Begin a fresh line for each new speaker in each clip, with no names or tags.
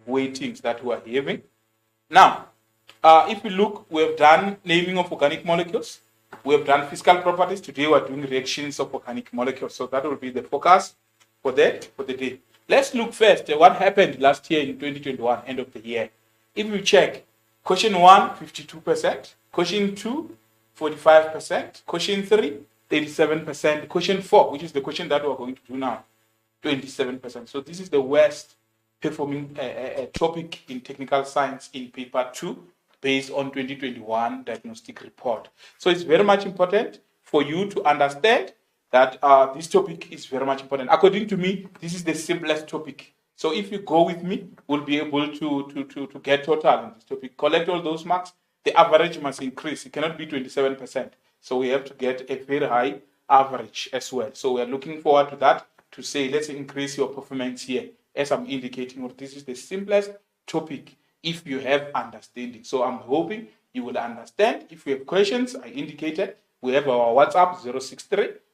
weightings that we are having. Now, if we look, we have done naming of organic molecules. We have done physical properties. Today we are doing reactions of organic molecules. So that will be the focus for the day. Let's look first at what happened last year in 2021, end of the year. If we check, question 1, 52%. Question 2, 45%. Question 3, 37%. Question 4, which is the question that we are going to do now, 27%. So this is the worst performing topic in technical science in paper 2 based on 2021 diagnostic report. So it's very much important for you to understand that this topic is very much important. According to me, this is the simplest topic. So if you go with me, we'll be able to get total in this topic. Collect all those marks. The average must increase. It cannot be 27%. So we have to get a very high average as well. So we are looking forward to that, to say, let's increase your performance here. As I'm indicating, this is the simplest topic if you have understanding. So I'm hoping you will understand. If you have questions, I indicated, we have our WhatsApp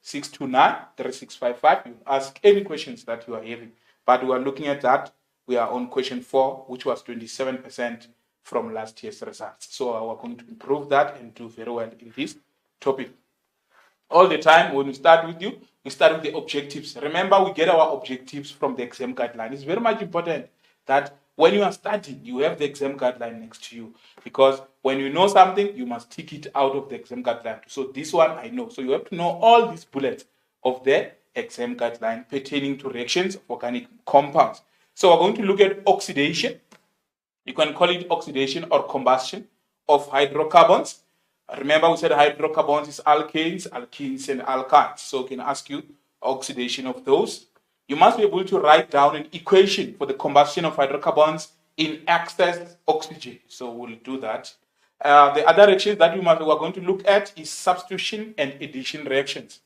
063-629-3655. You ask any questions that you are having. But we are looking at that. We are on question 4, which was 27% from last year's results. So we are going to improve that and do very well in this topic. All the time, when we start with you, we start with the objectives. Remember, we get our objectives from the exam guideline. It's very much important that when you are studying, you have the exam guideline next to you. Because when you know something, you must tick it out of the exam guideline. So this one I know. So you have to know all these bullets of the exam guideline pertaining to reactions of organic compounds. So we're going to look at oxidation. You can call it oxidation or combustion of hydrocarbons. Remember, we said hydrocarbons is alkanes, alkenes, and alkynes. So I can ask you oxidation of those. You must be able to write down an equation for the combustion of hydrocarbons in excess oxygen. So we'll do that. The other reactions that we are going to look at is substitution and addition reactions.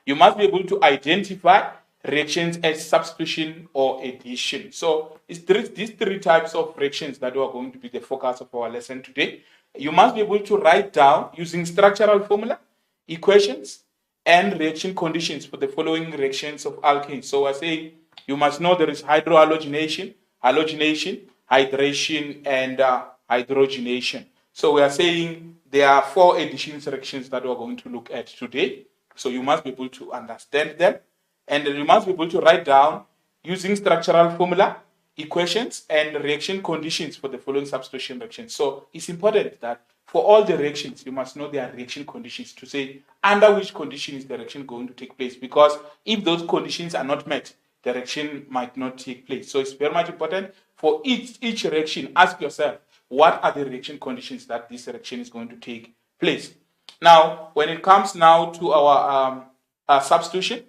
You must be able to identify reactions as substitution or addition. So it's these three types of reactions that are going to be the focus of our lesson today. You must be able to write down using structural formula, equations, and reaction conditions for the following reactions of alkanes. So we're saying you must know there is hydrohalogenation, halogenation, hydration, and hydrogenation. So we are saying there are 4 addition reactions that we're going to look at today. So you must be able to understand them. And you must be able to write down using structural formula, equations, and reaction conditions for the following substitution reactions. So it's important that for all the reactions, you must know their reaction conditions to say under which condition is the reaction going to take place. Because if those conditions are not met, the reaction might not take place. So it's very much important for each reaction, ask yourself, what are the reaction conditions that this reaction is going to take place? Now, when it comes now to our substitution,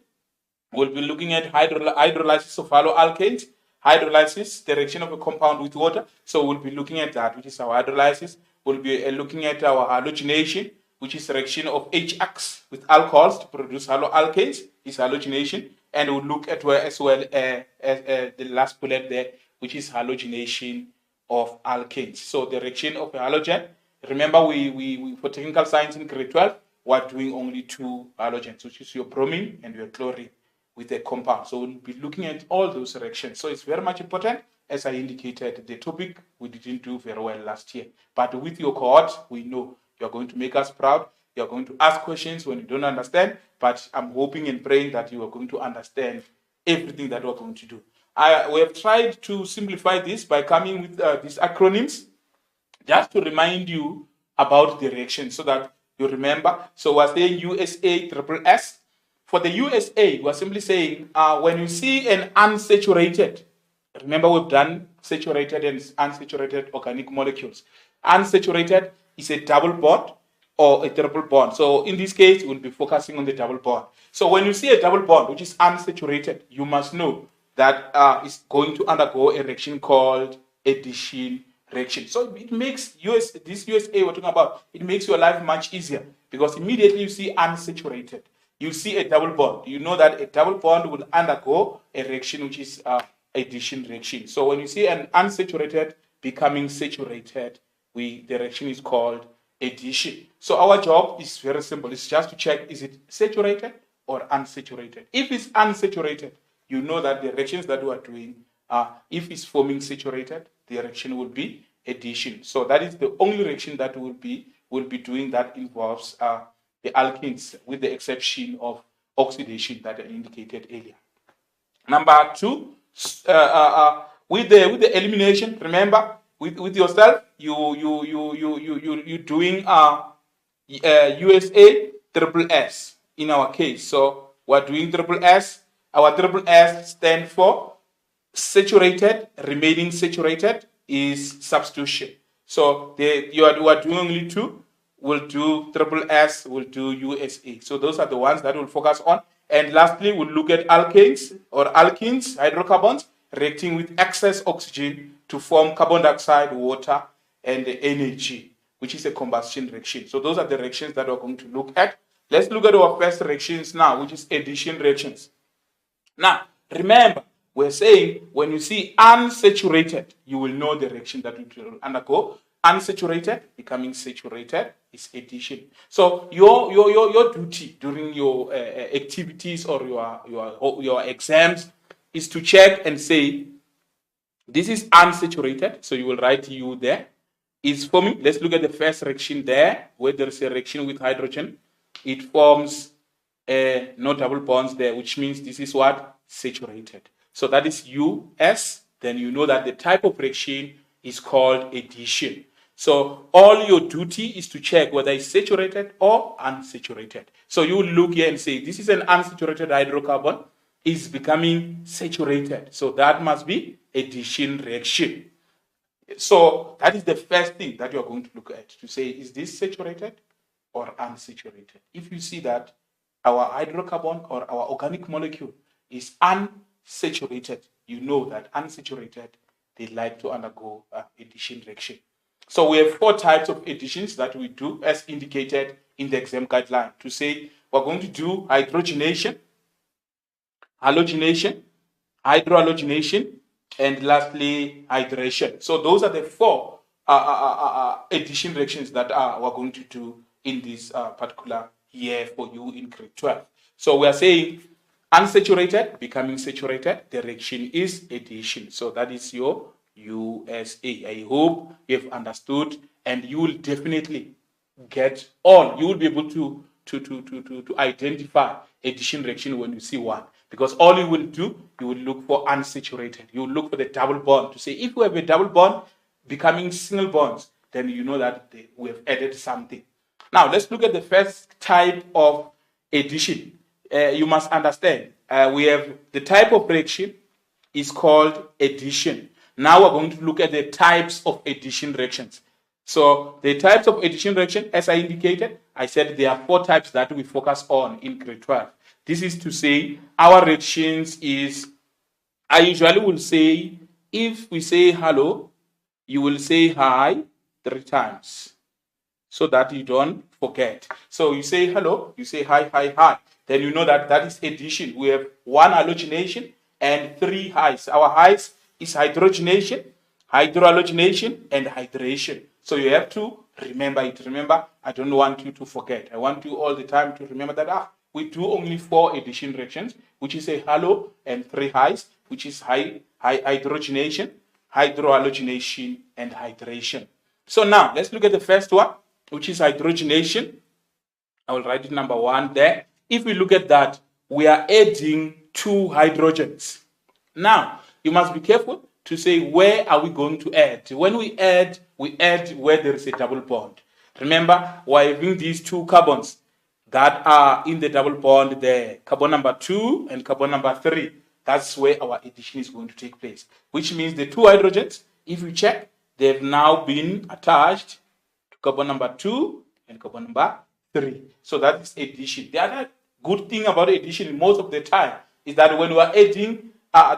we'll be looking at hydrolysis of haloalkanes. Hydrolysis, the reaction of a compound with water. So we'll be looking at that, which is our hydrolysis. We'll be looking at our halogenation, which is the reaction of HX with alcohols to produce haloalkanes, is halogenation. And we'll look at as well the last bullet there, which is halogenation of alkanes. So the reaction of a halogen, remember we for technical science in grade 12, we're doing only 2 halogens, which is your bromine and your chlorine with a compound. So we'll be looking at all those reactions. So it's very much important. As I indicated, the topic we didn't do very well last year. But with your cohort, we know you're going to make us proud. You're going to ask questions when you don't understand. But I'm hoping and praying that you are going to understand everything that we're going to do. We have tried to simplify this by coming with these acronyms, just to remind you about the reaction so that you remember. So we're saying USA triple S. For the USA, we're simply saying when you see an unsaturated, remember we've done saturated and unsaturated organic molecules. Unsaturated is a double bond or a triple bond. So in this case, we'll be focusing on the double bond. So when you see a double bond, which is unsaturated, you must know that it's going to undergo a reaction called addition reaction. So it makes this USA we're talking about, it makes your life much easier because immediately you see unsaturated. You see a double bond. You know that a double bond will undergo a reaction which is addition reaction. So when you see an unsaturated becoming saturated, the reaction is called addition. So our job is very simple. It's just to check, is it saturated or unsaturated? If it's unsaturated, you know that the reactions that we are doing, if it's forming saturated, the reaction will be addition. So that is the only reaction that will be doing that involves the alkenes, with the exception of oxidation that I indicated earlier. Number 2, with the elimination, remember with yourself, you doing USA triple S in our case. So we're doing triple S. Our triple S stand for saturated, remaining saturated is substitution. So you are doing only 2. We'll do triple S, we'll do USA. So those are the ones that we'll focus on. And lastly, we'll look at alkanes or alkenes, hydrocarbons, reacting with excess oxygen to form carbon dioxide, water, and the energy, which is a combustion reaction. So those are the reactions that we're going to look at. Let's look at our first reactions now, which is addition reactions. Now, remember, we're saying when you see unsaturated, you will know the reaction that it will undergo. Unsaturated becoming saturated is addition. So your duty during your activities or your exams is to check and say, this is unsaturated. So you will write U there. Is forming. Let's look at the first reaction there, where there is a reaction with hydrogen. It forms no double bonds there, which means this is what? Saturated. So that is US. Then you know that the type of reaction is called addition. So all your duty is to check whether it's saturated or unsaturated. So you will look here and say, this is an unsaturated hydrocarbon, is becoming saturated. So that must be addition reaction. So that is the first thing that you are going to look at, to say, is this saturated or unsaturated? If you see that our hydrocarbon or our organic molecule is unsaturated, you know that unsaturated, they like to undergo addition reaction. So we have 4 types of additions that we do as indicated in the exam guideline. To say we're going to do hydrogenation, halogenation, hydrohalogenation, and lastly hydration. So those are the 4 addition reactions that we're going to do in this particular year for you in grade 12. So we are saying unsaturated becoming saturated, the reaction is addition. So that is your USA. I hope you have understood, and you will definitely get all. You will be able to identify addition reaction when you see one, because all you will do, you will look for unsaturated. You will look for the double bond to say, if we have a double bond becoming single bonds, then you know that we have added something. Now let's look at the first type of addition. You must understand, we have the type of reaction is called addition. Now we're going to look at the types of addition reactions. So the types of addition reaction, as I indicated, I said there are 4 types that we focus on in grade 12. This is to say our reactions is, I usually will say, if we say hello, you will say hi 3 times so that you don't forget. So you say hello, you say hi, hi, hi. Then you know that that is addition. We have 1 halogenation and 3 highs. Our highs is hydrogenation, hydrohalogenation, and hydration. So you have to remember it. Remember, I don't want you to forget. I want you all the time to remember that we do only 4 addition reactions, which is a halo and 3 highs, which is hydrogenation, hydrohalogenation, and hydration. So now let's look at the first one, which is hydrogenation. I will write it number 1 there. If we look at that, we are adding 2 hydrogens. Now, you must be careful to say, where are we going to add? When we add where there is a double bond. Remember, we're having these 2 carbons that are in the double bond there, carbon number 2 and carbon number 3. That's where our addition is going to take place, which means the 2 hydrogens, if you check, they've now been attached to carbon number 2 and carbon number 3. So that is addition. The other good thing about addition most of the time is that when we are adding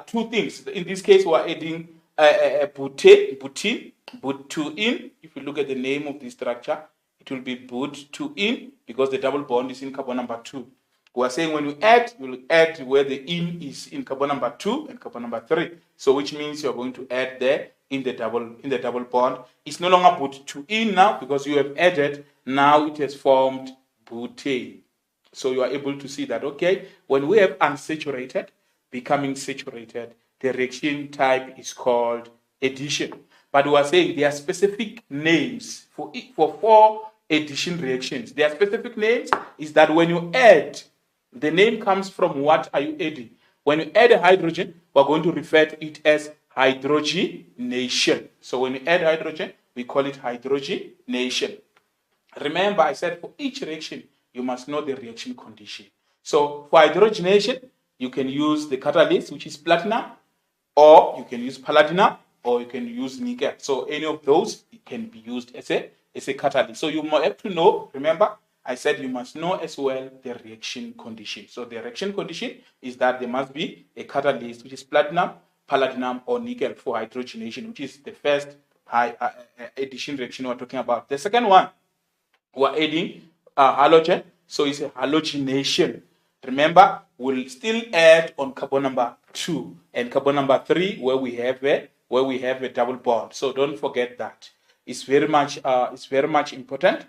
2 things, in this case we are adding butene, but2-in. If you look at the name of this structure, it will be but2-in because the double bond is in carbon number 2. We are saying when you will add where the in is in carbon number 2 and carbon number 3. So which means you are going to add there in the double bond. It's no longer but2-in now because you have added. Now it has formed butane. So you are able to see that, okay, when we have unsaturated becoming saturated, the reaction type is called addition. but we are saying there are specific names for 4 addition reactions. There are specific names is that when you add, the name comes from what are you adding. When you add a hydrogen, we're going to refer to it as hydrogenation. So when you add hydrogen, we call it hydrogenation. Remember, I said for each reaction, you must know the reaction condition. So for hydrogenation, you can use the catalyst, which is platinum, or you can use palladium, or you can use nickel. So any of those can be used as a catalyst. So you have to know, remember, I said you must know as well the reaction condition. So the reaction condition is that there must be a catalyst, which is platinum, palladium, or nickel for hydrogenation, which is the first addition reaction we're talking about. The second one, we're adding halogen, so it's a halogenation. Remember, we'll still add on carbon number 2 and carbon number 3 where we have a double bond. So don't forget that. It's very much important.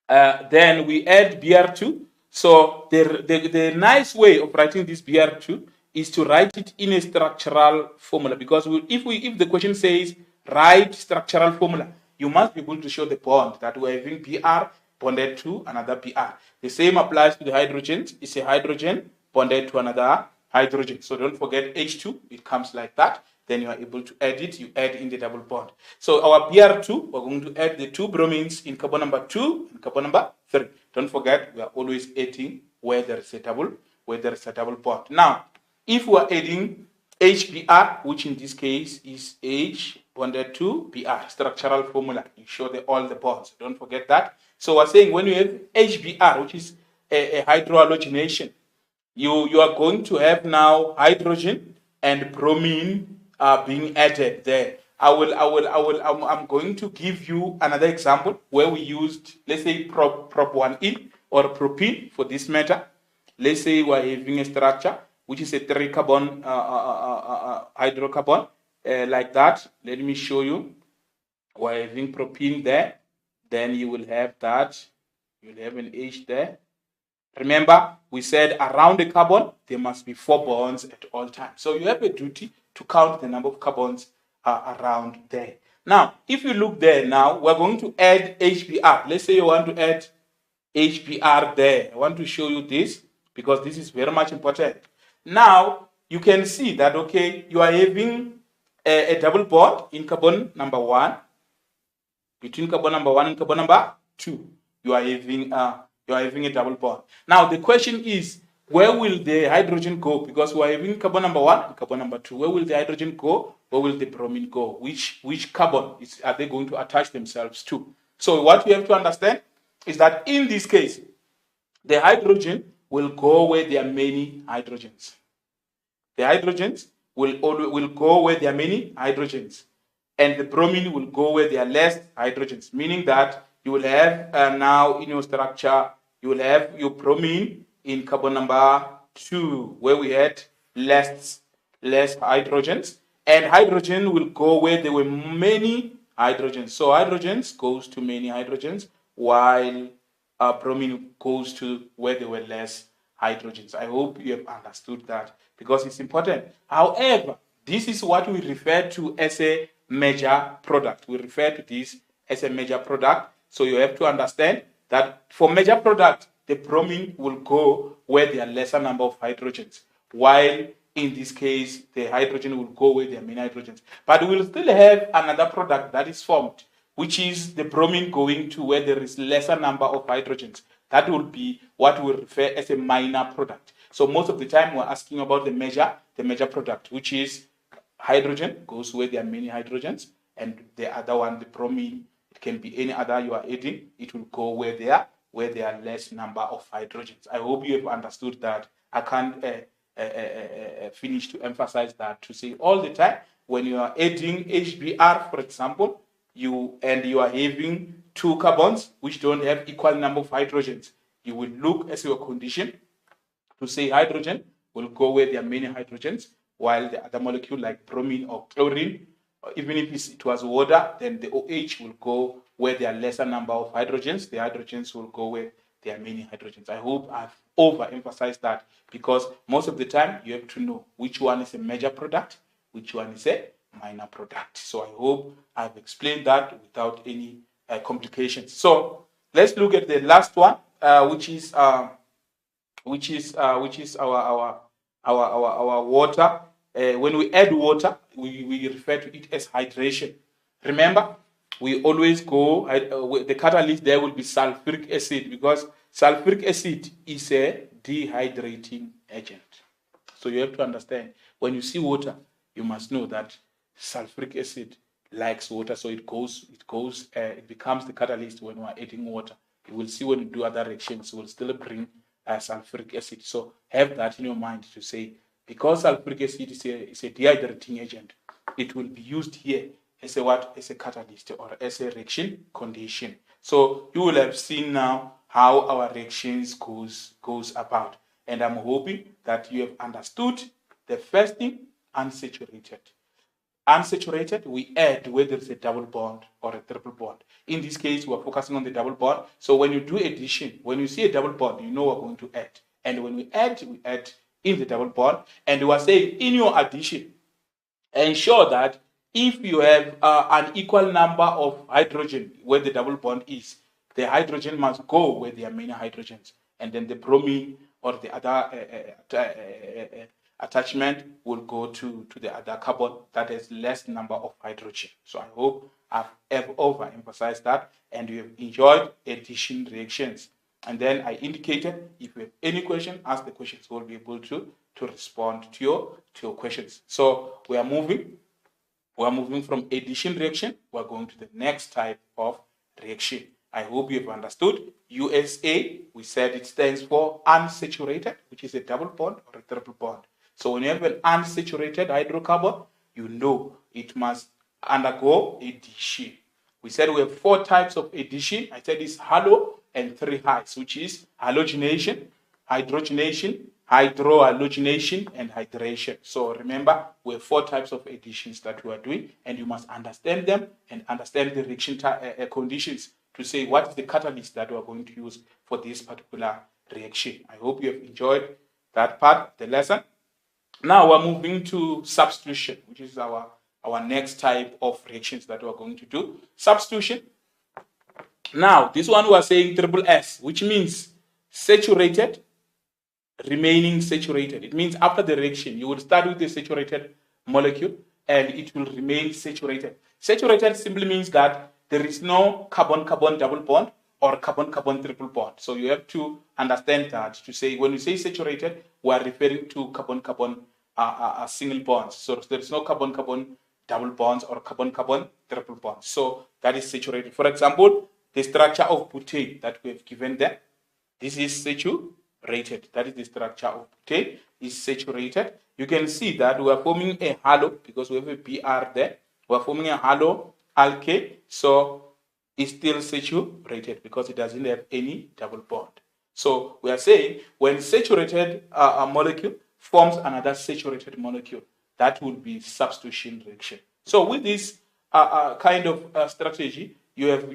Then we add Br2. So the nice way of writing this Br2 is to write it in a structural formula, because if the question says write structural formula, you must be able to show the bond that we're having Br bonded to another Br. The same applies to the hydrogens. It's a hydrogen bonded to another hydrogen. So don't forget H2, it comes like that. Then you are able to add it, you add in the double bond. So our Br2, we're going to add the 2 bromines in carbon number 2 and carbon number 3. Don't forget, we are always adding where there is a double bond. Now, if we are adding HBr, which in this case is H bonded to Br, structural formula, you show all the bonds. Don't forget that. So we're saying when you have HBr, which is a hydrohalogenation, you are going to have now hydrogen and bromine being added there. I'm going to give you another example where we used, let's say, prop 1E or propene for this matter. Let's say we're having a structure which is a 3-carbon hydrocarbon like that. Let me show you. We're having propene there. Then you will have that. You'll have an H there. Remember, we said around the carbon, there must be 4 bonds at all times. So you have a duty to count the number of carbons around there. Now, if you look there now, we're going to add HBr. Let's say you want to add HBr there. I want to show you this because this is very much important. Now, you can see that, okay, you are having a double bond in carbon number 1. Between carbon number 1 and carbon number 2, you are having a double bond. Now, the question is, where will the hydrogen go? Because we are having carbon number 1 and carbon number 2. Where will the hydrogen go? Where will the bromine go? Which carbon are they going to attach themselves to? So what we have to understand is that in this case, the hydrogen will go where there are many hydrogens. The hydrogens will go where there are many hydrogens. And the bromine will go where there are less hydrogens, meaning that you will have now in your structure, you will have your bromine in carbon number 2, where we had less hydrogens, and hydrogen will go where there were many hydrogens. So hydrogens goes to many hydrogens, while bromine goes to where there were less hydrogens. I hope you have understood that because it's important. However, this is what we refer to as a major product. We refer to this as a major product. So you have to understand that for major product, the bromine will go where there are lesser number of hydrogens, while in this case, the hydrogen will go where there are many hydrogens. But we will still have another product that is formed, which is the bromine going to where there is lesser number of hydrogens. That will be what we refer as a minor product. So most of the time, we're asking about the major product, which is hydrogen goes where there are many hydrogens, and the other one, the bromine, it can be any other you are adding, it will go where there are less number of hydrogens. I hope you have understood that. I can't finish to emphasize that, to say all the time when you are adding HBr, for example, you are having 2 carbons which don't have equal number of hydrogens, you will look as your condition to say hydrogen will go where there are many hydrogens, while the other molecule like bromine or chlorine, even if it was water, then the OH will go where there are lesser number of hydrogens. The hydrogens will go where there are many hydrogens. I hope I've overemphasized that, because most of the time you have to know which one is a major product, which one is a minor product. So I hope I've explained that without any complications. So let's look at the last one, which is our water. When we add water, we refer to it as hydration. Remember, we always go, the catalyst there will be sulfuric acid, because sulfuric acid is a dehydrating agent. So you have to understand, when you see water, you must know that sulfuric acid likes water, so it becomes the catalyst when we are adding water. You will see when you do other reactions, it will still bring sulfuric acid. So have that in your mind to say, because sulfuric acid is a dehydrating agent, it will be used here as a catalyst or as a reaction condition. So you will have seen now how our reactions goes about. And I'm hoping that you have understood the first thing, unsaturated. Unsaturated, we add where there is a double bond or a triple bond. In this case, we're focusing on the double bond. So when you do addition, when you see a double bond, you know we're going to add. And when we add in the double bond. And we are saying in your addition, ensure that if you have an equal number of hydrogen where the double bond is, the hydrogen must go where there are many hydrogens. And then the bromine or the other attachment will go to the other carbon that has less number of hydrogen. So I hope I've overemphasized that and you have enjoyed addition reactions. And then I indicated, if you have any question, ask the questions. We'll be able to respond to your questions. So we are moving from addition reaction. We're going to the next type of reaction. I hope you have understood. USA, we said it stands for unsaturated, which is a double bond or a triple bond. So when you have an unsaturated hydrocarbon, you know it must undergo addition. We said we have 4 types of addition. I said it's halo and 3 highs, which is halogenation, hydrogenation, hydrohalogenation, and hydration. So remember, we have 4 types of additions that we are doing, and you must understand them and understand the reaction conditions to say what is the catalyst that we are going to use for this particular reaction. I hope you have enjoyed that part of the lesson. Now we're moving to substitution, which is our next type of reactions that we're going to do. Substitution. Now, this one we are saying triple S, which means saturated, remaining saturated. It means after the reaction, you will start with a saturated molecule and it will remain saturated. Saturated simply means that there is no carbon-carbon double bond or carbon-carbon triple bond. So you have to understand that to say, when we say saturated, we are referring to carbon-carbon single bonds. So there is no carbon-carbon double bonds or carbon-carbon triple bonds. So that is saturated. For example, the structure of butane that we have given there, this is saturated. That is the structure of butane, is saturated. You can see that we are forming a halo because we have a Br there. We are forming a halo alkane, so it's still saturated because it doesn't have any double bond. So we are saying when saturated molecule forms another saturated molecule, that will be substitution reaction. So with this kind of strategy, you have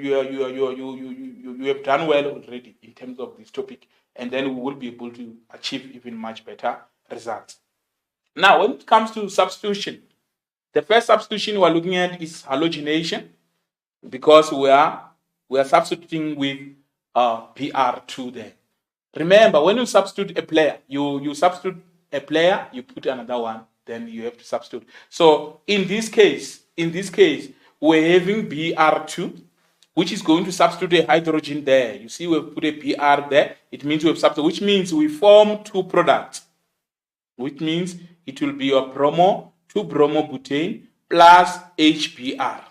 done well already in terms of this topic, and then we will be able to achieve even much better results. Now, when it comes to substitution, the first substitution we are looking at is halogenation, because we are substituting with Br2 there. Remember, when you substitute a player, you substitute a player, you put another one, then you have to substitute. So in this case, we're having Br2, which is going to substitute a hydrogen there. You see, we've put a Br there. It means we've substituted, which means we form 2 products, which means it will be your 2-bromobutane plus HBr.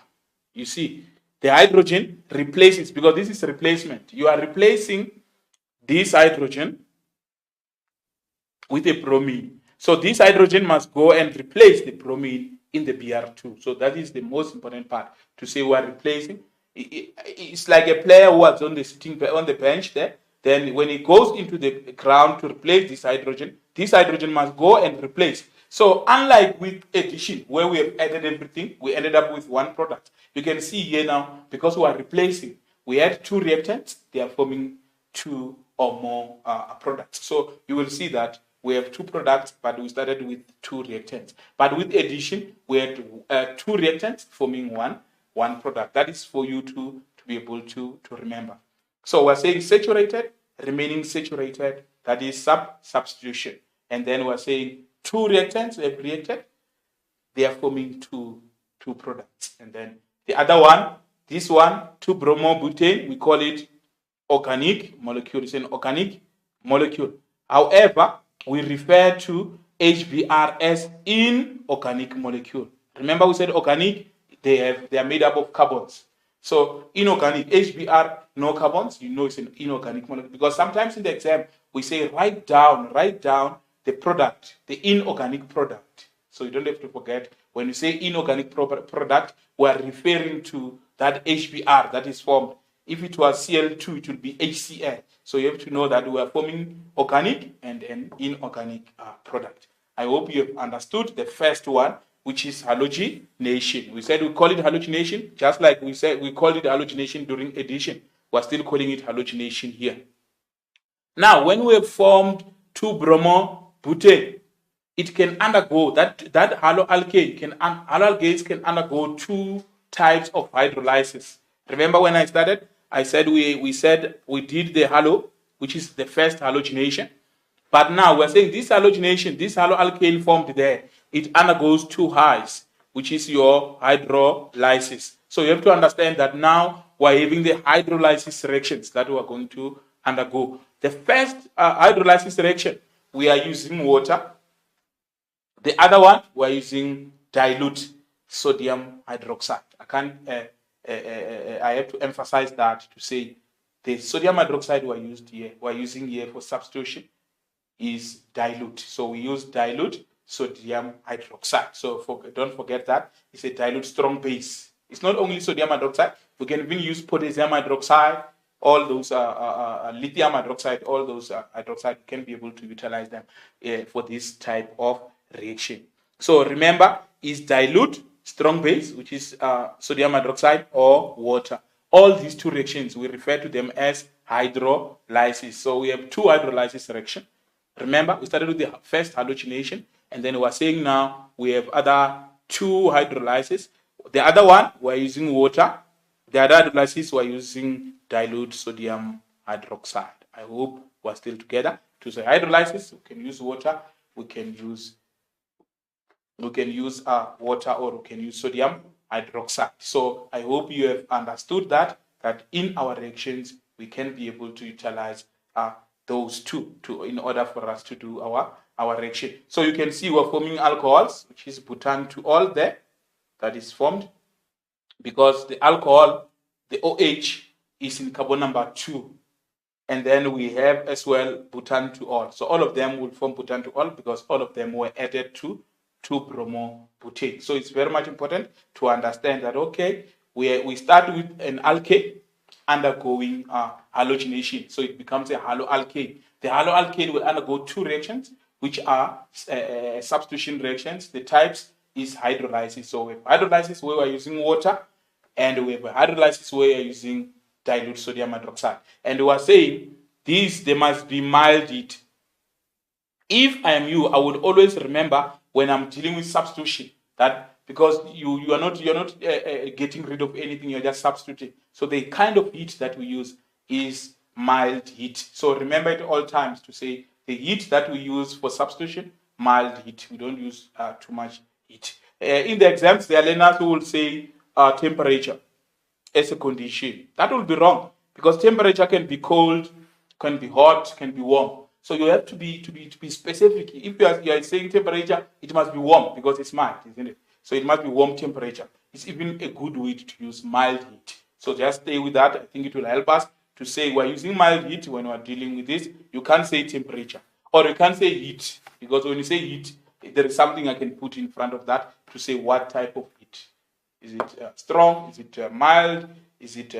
You see, the hydrogen replaces, because this is replacement. You are replacing this hydrogen with a bromine. So this hydrogen must go and replace the bromine in the Br2. So that is the most important part, to say we are replacing. It's like a player who was on the bench there. Then when he goes into the ground to replace this hydrogen must go and replace. So unlike with addition, where we have added everything, we ended up with 1 product. You can see here now, because we are replacing, we add 2 reactants, they are forming 2 or more products. So you will see that we have two products, but we started with two reactants. But with addition, we had two reactants forming one product. That is for you to be able to remember. So we're saying saturated, remaining saturated, that is substitution. And then we're saying two reactants have reacted, they are forming two products. And then the other one, this one, 2-bromobutane, we call it organic molecule. It's an organic molecule. However, we refer to HBr as inorganic molecule. Remember we said organic, they are made up of carbons. So inorganic, HBr, no carbons, you know it's an inorganic molecule. Because sometimes in the exam, we say write down the product, the inorganic product. So you don't have to forget, when you say inorganic product, we are referring to that HBr that is formed. If it was Cl2, it would be HCl. So you have to know that we are forming organic and an inorganic product. I hope you have understood the first one, which is halogenation. We said we call it halogenation, just like we said we called it halogenation during addition. We're still calling it halogenation here. Now, when we have formed 2-bromobutane, it can undergo, that haloalkanes can undergo two types of hydrolysis. Remember when I started, I said we said we did the halo, which is the first halogenation. But now we're saying this halogenation, this haloalkane formed there, it undergoes two highs, which is your hydrolysis. So you have to understand that now we're having the hydrolysis reactions that we're going to undergo. The first hydrolysis reaction, we are using water. The other one, we're using dilute sodium hydroxide. I have to emphasize that to say the sodium hydroxide we're using here for substitution is dilute. So we use dilute sodium hydroxide. So don't forget that it's a dilute strong base. It's not only sodium hydroxide. We can even use potassium hydroxide, all those lithium hydroxide, all those hydroxide can be able to utilize them for this type of reaction. So remember, is dilute strong base, which is sodium hydroxide, or water. All these two reactions, we refer to them as hydrolysis. So we have two hydrolysis reactions. Remember, we started with the first halogenation, and then we are saying now we have other two hydrolysis. The other one, we're using water. The other hydrolysis, we're using dilute sodium hydroxide. I hope we're still together. To say hydrolysis, we can use water, we can use water, or we can use sodium hydroxide. So I hope you have understood that in our reactions, we can be able to utilize those two in order for us to do our reaction. So you can see we're forming alcohols, which is butanol there, that is formed because the alcohol, the OH, is in carbon number 2. And then we have as well butanol. So all of them will form butanol because all of them were added to 2-bromobutane. So it's very much important to understand that, okay, we start with an alkane undergoing halogenation. So it becomes a haloalkane. The haloalkane will undergo two reactions, which are substitution reactions. The types is hydrolysis. So we have hydrolysis where we're using water, and we have hydrolysis where we're using dilute sodium hydroxide. And we are saying there must be mild heat. If I am you, I would always remember when I'm dealing with substitution that because you're not getting rid of anything, you're just substituting. So the kind of heat that we use is mild heat. So remember at all times to say the heat that we use for substitution, mild heat. We don't use too much heat. In the exams, there are learners who will say temperature as a condition. That will be wrong because temperature can be cold, can be hot, can be warm. So you have to be specific. If you are saying temperature, it must be warm because it's mild, isn't it? So it must be warm temperature. It's even a good way to use mild heat. So just stay with that. I think it will help us to say we're using mild heat when we're dealing with this. You can't say temperature or you can't say heat because when you say heat, there is something I can put in front of that to say what type of heat. Is it strong? Is it mild? Is it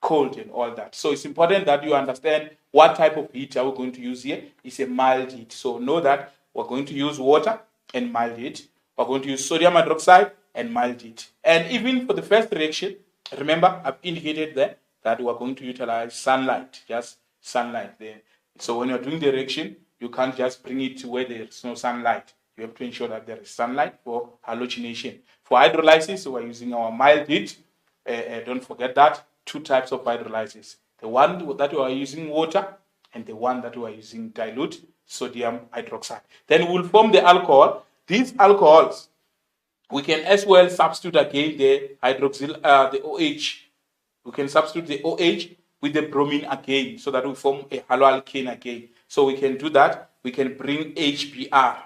cold and all that? So it's important that you understand what type of heat are we going to use here. It's a mild heat. So know that we're going to use water and mild heat. We're going to use sodium hydroxide and mild heat. And even for the first reaction, remember I've indicated there that we're going to utilize sunlight, just sunlight there. So when you're doing the reaction, You can't just bring it to where there is no sunlight. You have to ensure that there is sunlight for halogenation. For hydrolysis, we're using our mild heat. Don't forget that. 2 types of hydrolysis. The one that we are using water and the one that we are using dilute sodium hydroxide. Then we'll form the alcohol. These alcohols, we can as well substitute again the hydroxyl, the OH. We can substitute the OH with the bromine again so that we form a haloalkane again. So we can do that. We can bring HBr.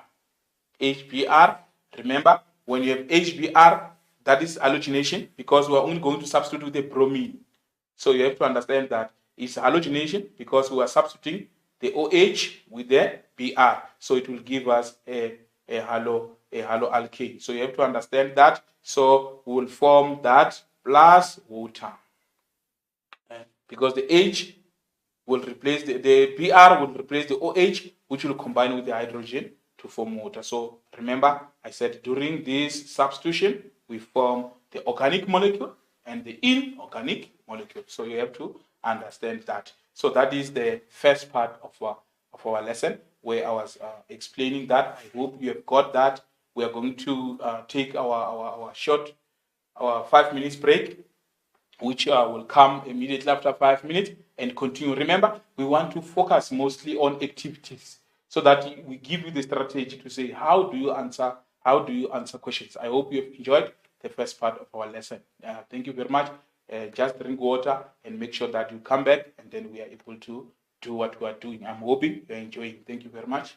HBr, remember, when you have HBr, that is halogenation because we are only going to substitute with the bromine. So you have to understand that it's halogenation because we are substituting the OH with the Br. So it will give us a haloalkane. So you have to understand that. So we will form that plus water. Because the H will replace the Br will replace the OH, which will combine with the hydrogen to form water. So remember, I said during this substitution, we form the organic molecule and the inorganic molecule. So you have to understand that. So that is the first part of our lesson where I was explaining that. I hope you have got that. We are going to take our 5 minutes break, which will come immediately after 5 minutes and continue. Remember, we want to focus mostly on activities so that we give you the strategy to say, how do you answer questions? I hope you have enjoyed the first part of our lesson. Thank you very much. Just drink water and make sure that you come back and then we are able to do what we are doing. I'm hoping you're enjoying. Thank you very much.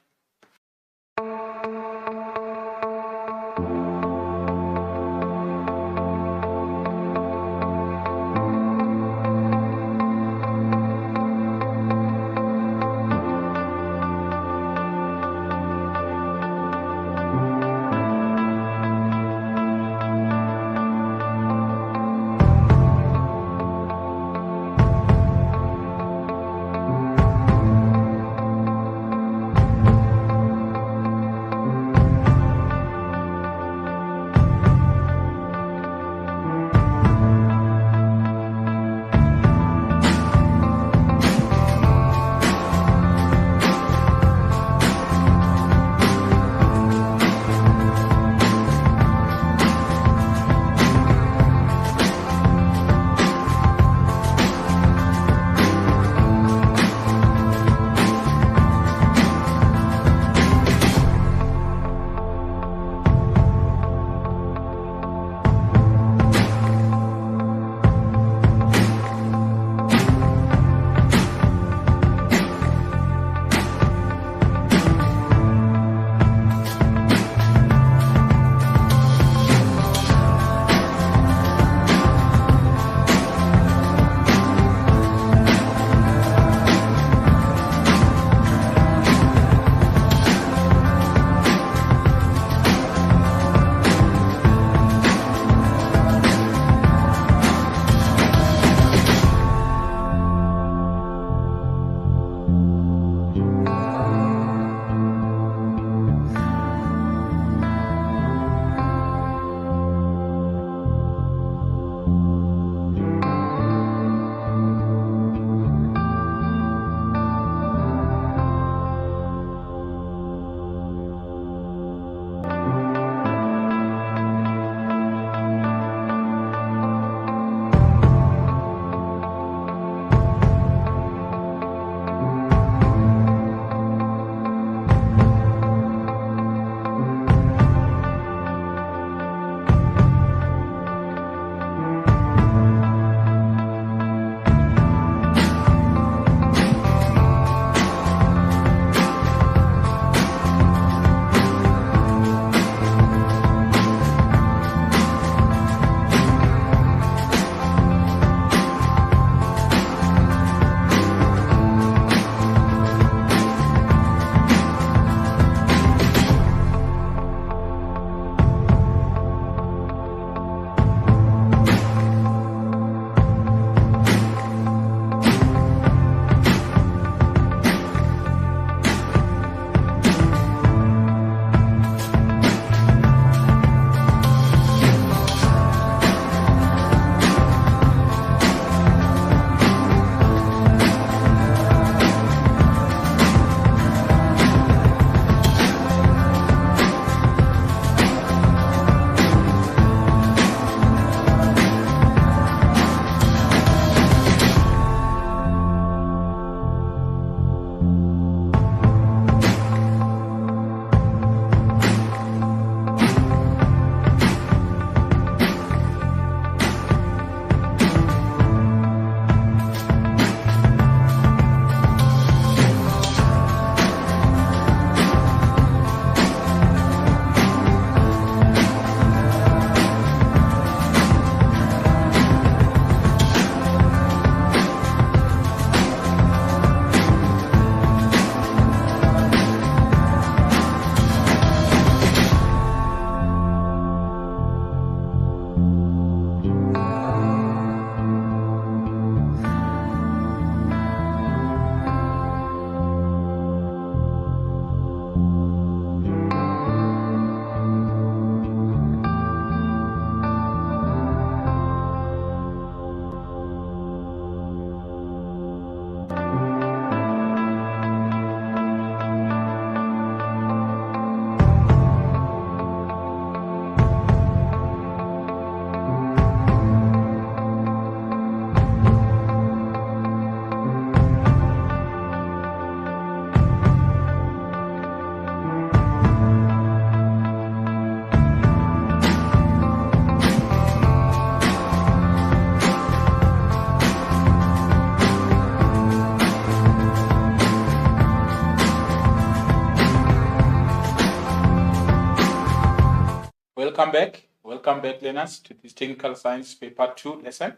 welcome back. Welcome back, learners, to this technical science paper 2 lesson.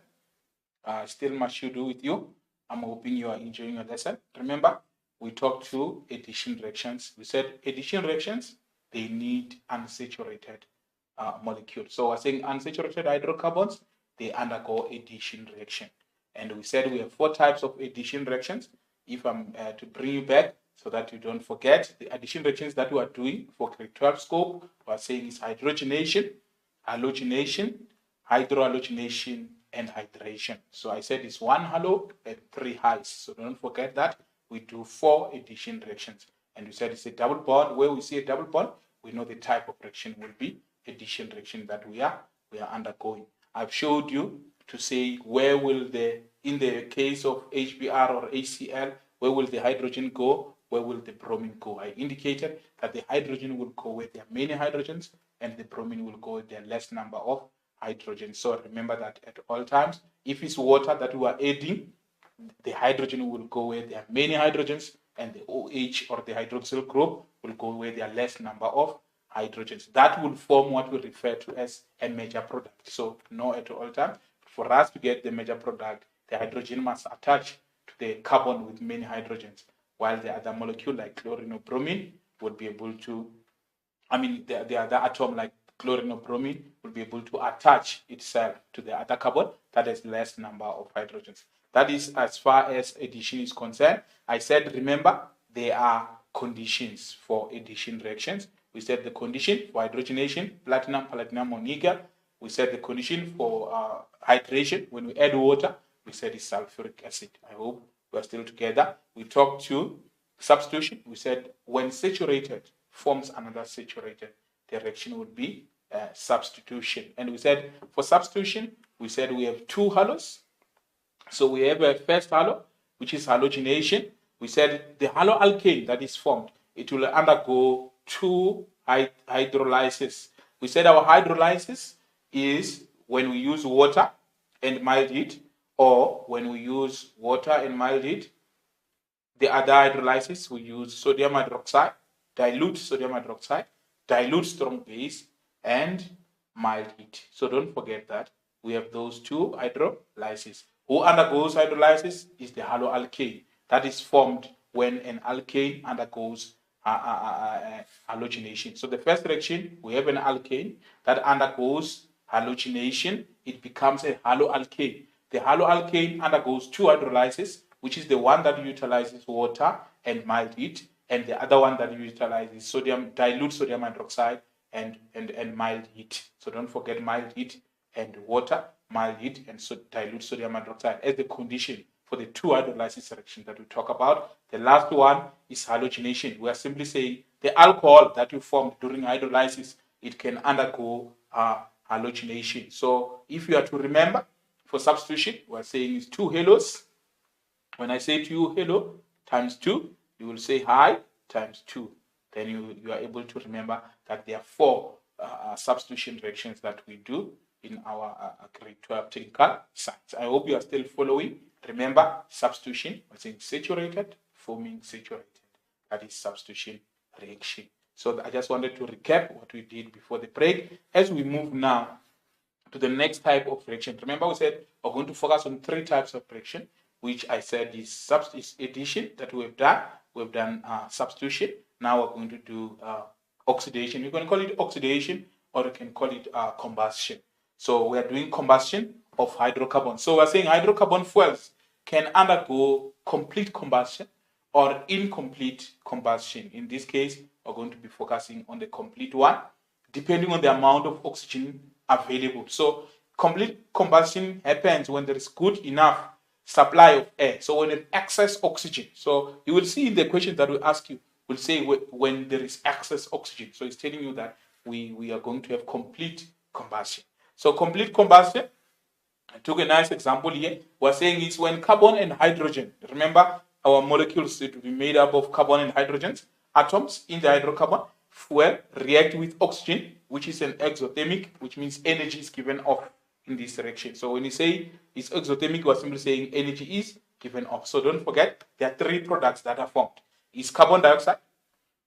Still much to do with you. I'm hoping you are enjoying your lesson. Remember, we talked to addition reactions. We said addition reactions, they need unsaturated molecules. So we're saying unsaturated hydrocarbons, they undergo addition reaction. And we said we have 4 types of addition reactions. If I'm to bring you back so that you don't forget, the addition reactions that we are doing for grade 12 scope, we are saying is hydrogenation, halogenation, hydrohalogenation, and hydration. So I said it's 1 halo and 3 highs. So don't forget that we do 4 addition reactions. And we said it's a double bond. Where we see a double bond, we know the type of reaction will be addition reaction that we are undergoing. I've showed you to say where will in the case of HBr or HCl, where will the hydrogen go? Where will the bromine go? I indicated that the hydrogen will go where there are many hydrogens, and the bromine will go where there are less number of hydrogen. So remember that at all times, if it's water that we are adding, the hydrogen will go where there are many hydrogens, and the OH or the hydroxyl group will go where there are less number of hydrogens. That will form what we refer to as a major product. So know at all times, for us to get the major product, the hydrogen must attach to the carbon with many hydrogens, while the other molecule like chlorine or bromine would be able to, the other atom like chlorine or bromine will be able to attach itself to the other carbon that has less number of hydrogens. That is as far as addition is concerned. I said, remember, there are conditions for addition reactions. We said the condition for hydrogenation, platinum, palladium, or nickel. We said the condition for hydration, when we add water, we said it's sulfuric acid. I hope we're still together. We talked to substitution. We said when saturated forms another saturated, the reaction would be substitution. And we said for substitution, we said we have 2 halos. So we have a first halo, which is halogenation. We said the haloalkane that is formed, it will undergo 2 hydrolysis. We said our hydrolysis is when we use water and mild heat, or when we use water and mild heat. The other hydrolysis, we use sodium hydroxide, dilute sodium hydroxide, dilute strong base, and mild heat. So don't forget that we have those 2 hydrolysis. Who undergoes hydrolysis is the haloalkane. That is formed when an alkane undergoes halogenation. So the first reaction, we have an alkane that undergoes halogenation. It becomes a haloalkane. The haloalkane undergoes 2 hydrolysis, which is the one that utilizes water and mild heat, and the other one that utilizes dilute sodium hydroxide and mild heat. So don't forget mild heat and water, mild heat and dilute sodium hydroxide as the condition for the 2 hydrolysis reactions that we talk about. The last one is halogenation. We are simply saying the alcohol that you formed during hydrolysis, it can undergo halogenation. So if you are to remember, for substitution, we are saying is 2 halos. When I say 2 halo times 2, you will say high times 2. Then you are able to remember that there are 4 substitution reactions that we do in our grade 12 technical science. I hope you are still following. Remember, substitution, we're saying saturated, forming saturated. That is substitution reaction. So I just wanted to recap what we did before the break. As we move now to the next type of reaction. Remember, we said we're going to focus on 3 types of reaction, which I said is addition that we've done. We've done substitution. Now we're going to do oxidation. You can call it oxidation, or you can call it combustion. So we are doing combustion of hydrocarbons. So we're saying hydrocarbon fuels can undergo complete combustion or incomplete combustion. In this case, we're going to be focusing on the complete one, depending on the amount of oxygen available. So complete combustion happens when there is good enough supply of air. So when there's excess oxygen. So you will see in the question that we ask you, we'll say when there is excess oxygen. So it's telling you that we are going to have complete combustion. So complete combustion, I took a nice example here. We're saying it's when carbon and hydrogen, remember our molecules to be made up of carbon and hydrogen atoms in the hydrocarbon fuel react with oxygen, which is an exothermic, which means energy is given off in this reaction. So when you say it's exothermic, we're simply saying energy is given off. So don't forget, there are 3 products that are formed. It's carbon dioxide,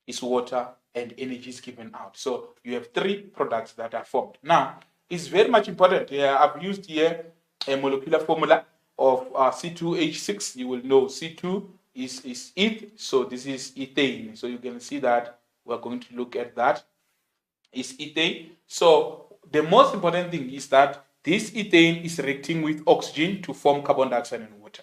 it's water, and energy is given out. So you have 3 products that are formed. Now, it's very much important. I've used here a molecular formula of C2H6. You will know C2 is eth, so this is ethane. So you can see that we're going to look at that. Is ethane. So the most important thing is that this ethane is reacting with oxygen to form carbon dioxide and water.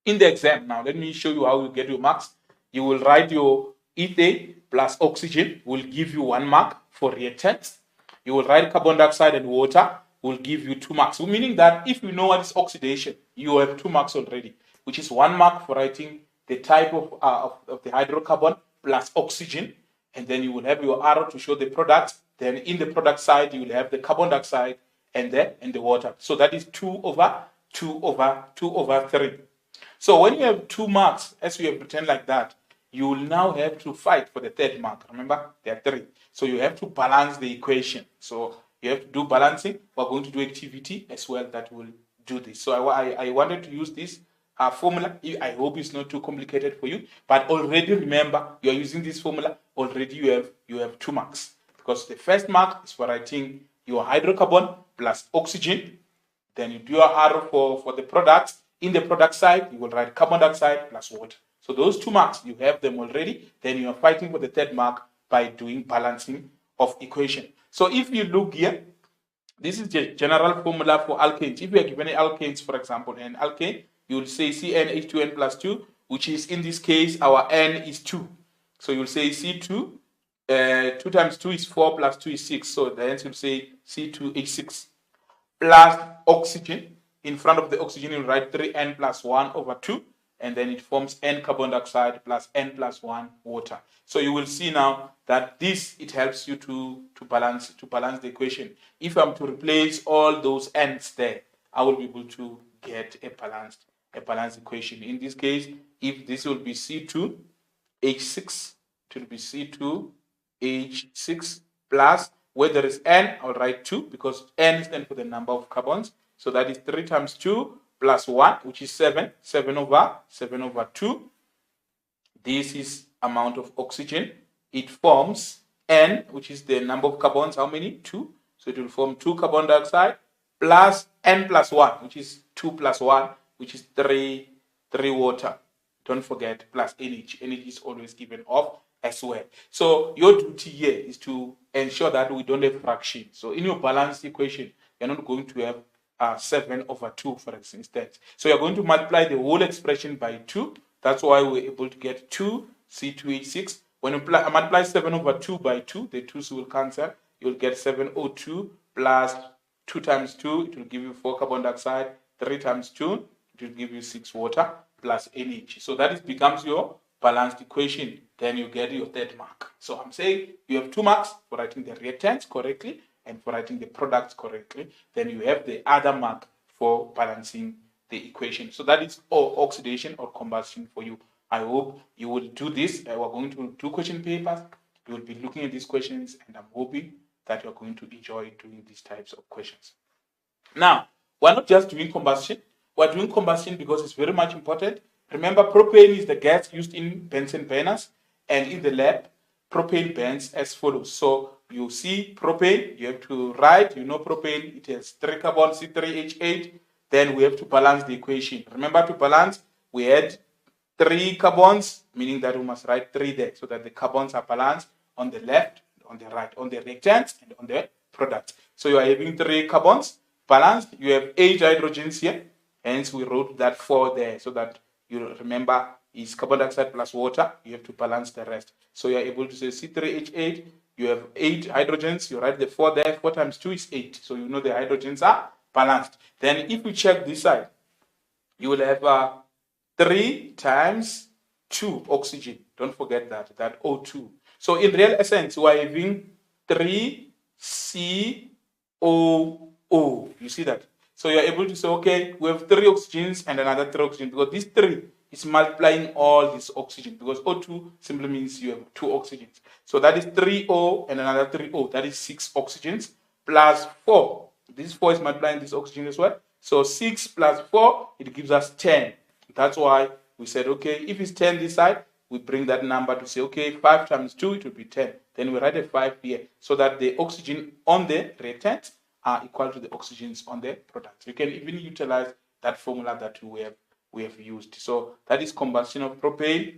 In the exam, now let me show you how you get your marks. You will write your ethane plus oxygen will give you 1 mark for reactants. You will write carbon dioxide and water will give you 2 marks. So meaning that if you know what is oxidation, you have 2 marks already, which is 1 mark for writing the type of the hydrocarbon plus oxygen, and then you will have your arrow to show the product. Then in the product side, you will have the carbon dioxide and the water. So that is 2 over 3. So when you have 2 marks, as we have written like that, you will now have to fight for the 3rd mark. Remember, there are 3. So you have to balance the equation. So you have to do balancing. We're going to do activity as well that will do this. So I wanted to use this formula. I hope it's not too complicated for you, but already remember, you are using this formula. Already you have 2 marks, because the 1st mark is for writing your hydrocarbon plus oxygen. Then you do your arrow for the product. In the product side, you will write carbon dioxide plus water. So those 2 marks, you have them already. Then you are fighting for the 3rd mark by doing balancing of equation. So if you look here, this is the general formula for alkanes. If we are given alkanes, for example, an alkane, you will say CnH2n plus 2, which is in this case, our N is 2. So you'll say C2, 2 times 2 is 4 plus 2 is 6. So the answer will say C2H6 plus oxygen. In front of the oxygen, you'll write 3N plus 1 over 2. And then it forms N carbon dioxide plus N plus 1 water. So you will see now that it helps you to balance the equation. If I'm to replace all those N's there, I will be able to get a balanced equation. In this case, if this will be C2H6, it will be C2H6 plus, where there is N, I'll write 2 because N stands for the number of carbons. So that is 3 times 2 plus 1, which is 7. 7 over 2. This is amount of oxygen. It forms N, which is the number of carbons. How many? 2. So it will form 2 carbon dioxide plus N plus 1, which is 2 plus 1, which is 3 water. Don't forget, plus energy. Energy is always given off as well. So your duty here is to ensure that we don't have fraction. So in your balanced equation, you're not going to have 7 over 2, for instance. So you're going to multiply the whole expression by 2. That's why we're able to get 2 C2H6. When you multiply 7 over 2 by 2, the 2's will cancel. You'll get 7O2 plus 2 times 2. It will give you 4 carbon dioxide. 3 times 2, it will give you 6 water plus energy. So that becomes your balanced equation. Then you get your 3rd mark. So I'm saying you have 2 marks for writing the reactants correctly and for writing the products correctly. Then you have the other mark for balancing the equation. So that is oxidation or combustion for you. I hope you will do this. We're going to do question papers. You will be looking at these questions, and I'm hoping that you're going to enjoy doing these types of questions. Now, we're not just doing combustion. We're doing combustion because it's very much important. Remember, propane is the gas used in Bunsen burners, and in the lab, propane burns as follows. So you see propane, you have to write, propane, it has 3 carbons, C3H8. Then we have to balance the equation. Remember, to balance, we had 3 carbons, meaning that we must write 3 there so that the carbons are balanced on the left, on the right, on the reactants, and on the product. So you are having 3 carbons balanced. You have 8 hydrogens here. Hence, we wrote that 4 there so that you remember is carbon dioxide plus water. You have to balance the rest. So you are able to say C3H8. You have 8 hydrogens. You write the 4 there. 4 times 2 is 8. So you know the hydrogens are balanced. Then if we check this side, you will have 3 times 2 oxygen. Don't forget that O2. So in real essence, we are having 3 COO. You see that? So you're able to say, okay, we have 3 oxygens and another 3 oxygen, because this 3 is multiplying all this oxygen, because O2 simply means you have 2 oxygens. So that is 3O and another 3O. That is 6 oxygens plus 4. This 4 is multiplying this oxygen as well. So 6 plus 4, it gives us 10. That's why we said, okay, if it's 10 this side, we bring that number to say, okay, 5 times 2, it will be 10. Then we write a 5 here so that the oxygen on the reactant are equal to the oxygens on the product. You can even utilize that formula that we have used. So that is combustion of propane.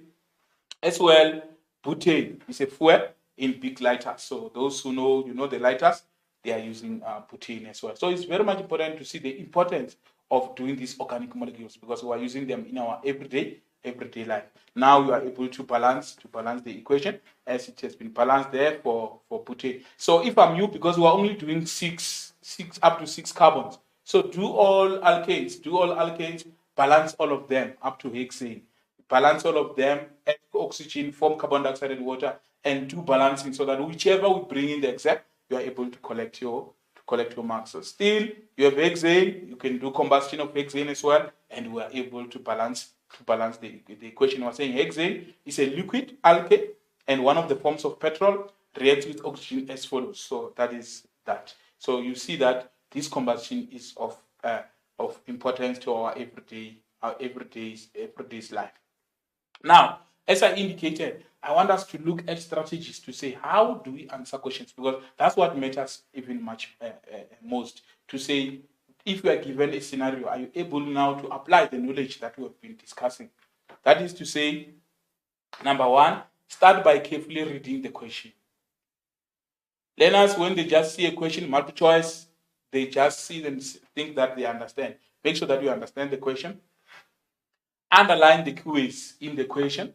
As well, butane is a fuel in big lighters. So those who know, the lighters, they are using butane as well. So it's very much important to see the importance of doing these organic molecules because we are using them in our everyday life. Now you are able to balance the equation as it has been balanced there for butane. So if I'm you, because we are only doing six up to 6 carbons. So do all alkanes, balance all of them up to hexane. Balance all of them, add oxygen, form carbon dioxide and water, and do balancing so that whichever we bring in the exam, you are able to collect your marks. So still, you have hexane, you can do combustion of hexane as well, and we are able to balance the equation. We're saying hexane is a liquid alkane, and one of the forms of petrol reacts with oxygen as follows. So that is that. So you see that this combustion is of importance to our everyday's life. Now, as I indicated, I want us to look at strategies to say how do we answer questions, because that's what matters even much most. To say, if you are given a scenario, are you able now to apply the knowledge that we have been discussing? That is to say, number one, start by carefully reading the question. Learners, when they just see a question, multiple choice, they just see and think that they understand. Make sure that you understand the question. Underline the keywords in the question.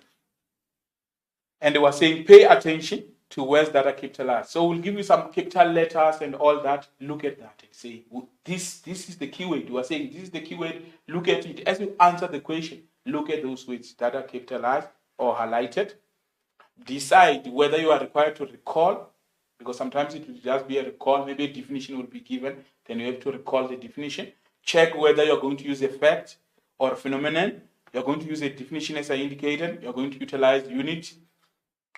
And they were saying, pay attention to words that are capitalized. So we'll give you some capital letters and all that. Look at that and say, this is the keyword. We are saying, this is the keyword. Look at it. As you answer the question, look at those words that are capitalized or highlighted. Decide whether you are required to recall, because sometimes it will just be a recall. Maybe a definition will be given. Then you have to recall the definition. Check whether you're going to use a fact or a phenomenon. You're going to use a definition as I indicated. You're going to utilize unit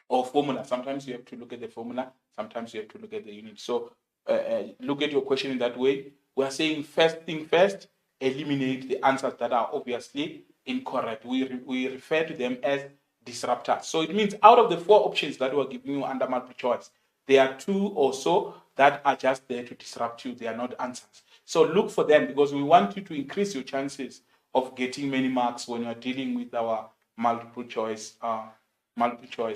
or formula. Sometimes you have to look at the formula. Sometimes you have to look at the unit. So look at your question in that way. We are saying first thing first, eliminate the answers that are obviously incorrect. We refer to them as disruptors. So it means out of the 4 options that we're giving you under multiple choice, there are 2 or so that are just there to disrupt you. They are not answers. So look for them because we want you to increase your chances of getting many marks when you're dealing with our multiple choice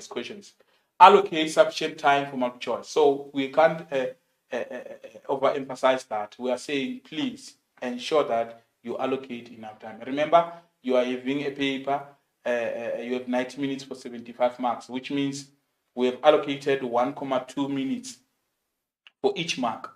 questions. Allocate sufficient time for multiple choice. So we can't overemphasize that. We are saying, please ensure that you allocate enough time. Remember, you are having a paper, you have 90 minutes for 75 marks, which means we have allocated 1,2 minutes for each mark.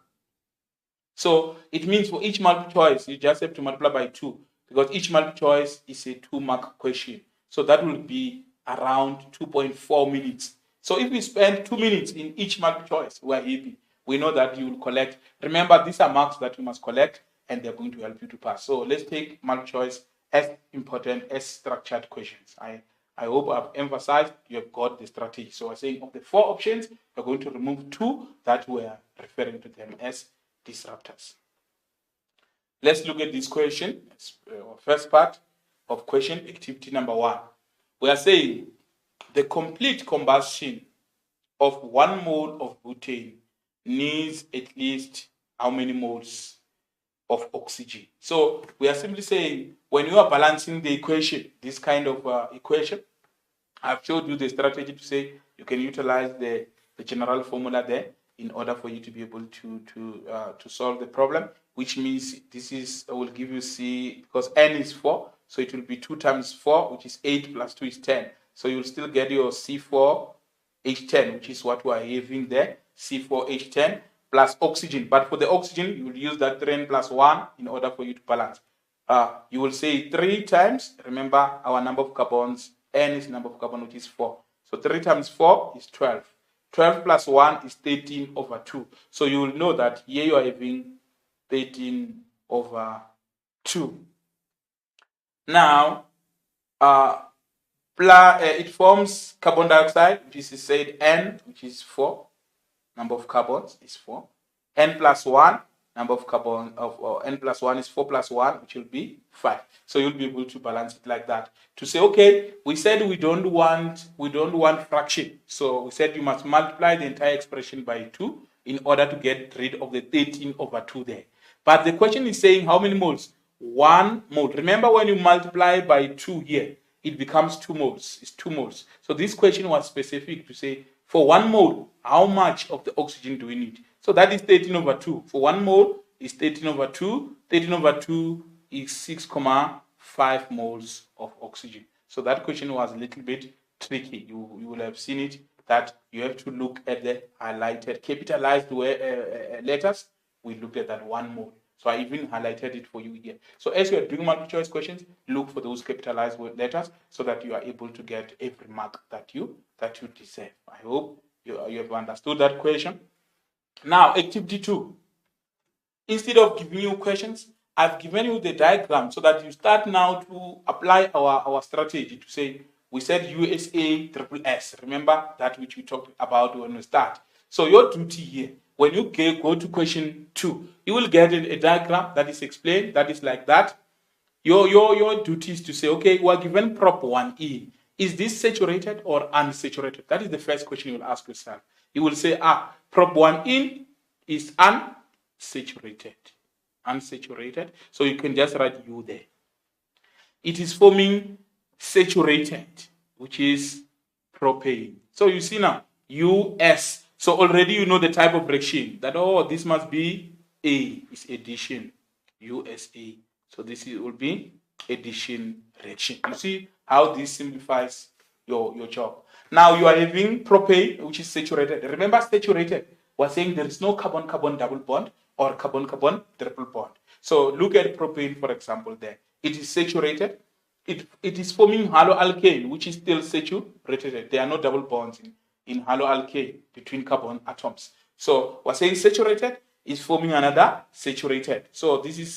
So it means for each multiple choice, you just have to multiply by 2 because each multiple choice is a 2-mark question. So that will be around 2.4 minutes. So if we spend 2 minutes in each multiple choice, we're happy. We know that you will collect. Remember, these are marks that you must collect and they're going to help you to pass. So let's take multiple choice as important as structured questions. I hope I've emphasized you have got the strategy. So I'm saying of the 4 options, we're going to remove 2 that we're referring to them as disruptors. Let's look at this question. First part of question, activity number 1. We are saying the complete combustion of 1 mole of butane needs at least how many moles of oxygen? So we are simply saying when you are balancing the equation, this kind of equation, I've showed you the strategy to say you can utilize the general formula there in order for you to be able to solve the problem, which means this is, I will give you C, because N is 4, so it will be 2 times 4, which is 8 plus 2 is 10. So you'll still get your C4H10, which is what we are having there, C4H10 plus oxygen. But for the oxygen, you will use that 3N plus 1 in order for you to balance. You will say 3 times, remember our number of carbons, N is number of carbon, which is 4. So 3 times 4 is 12. 12 plus 1 is 13 over 2. So you will know that here you are having 13 over 2. Now, it forms carbon dioxide, which is said N, which is 4. Number of carbons is 4. N plus 1 number of carbon of n plus 1 is 4 plus 1, which will be 5. So you'll be able to balance it like that. To say, okay, we said we don't want fraction. So we said you must multiply the entire expression by 2 in order to get rid of the 13 over 2 there. But the question is saying how many moles? 1 mole. Remember, when you multiply by 2 here, it becomes 2 moles. It's 2 moles. So this question was specific to say, for 1 mole, how much of the oxygen do we need? So that is 13 over 2. For 1 mole is 13 over 2. 13 over 2 is 6,5 moles of oxygen. So that question was a little bit tricky. You will have seen it, that you have to look at the highlighted, capitalized letters. We looked at that 1 mole. So I even highlighted it for you here. So as you are doing multiple choice questions, look for those capitalized letters so that you are able to get every mark that you deserve. I hope you have understood that question. Now, activity 2. Instead of giving you questions, I've given you the diagram so that you start now to apply our strategy to say, we said USA triple S. Remember that which we talked about when we start. So your duty here, when you go to question 2, you will get a diagram that is explained, that is like that. Your duty is to say, okay, we are given prop 1E. Is this saturated or unsaturated? That is the first question you will ask yourself. You will say, prop 1E is unsaturated. Unsaturated. So you can just write U there. It is forming saturated, which is propane. So you see now, US. So already you know the type of reaction. That, this must be A, is addition, USA. So this will be addition reaction. You see how this simplifies your job. Now you are having propane, which is saturated. Remember, saturated, we're saying there is no carbon-carbon double bond or carbon-carbon triple bond. So look at propane, for example, there. It is saturated. It is forming haloalkane, which is still saturated. There are no double bonds in haloalkane between carbon atoms. So we're saying saturated is forming another saturated. So this is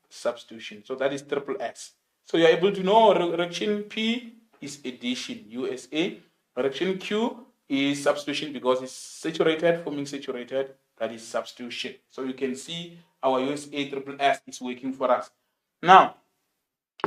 substitution. So that is triple S. So you're able to know reaction P is addition, USA. Reaction Q is substitution because it's saturated, forming saturated, that is substitution. So you can see our USA triple S is working for us. Now,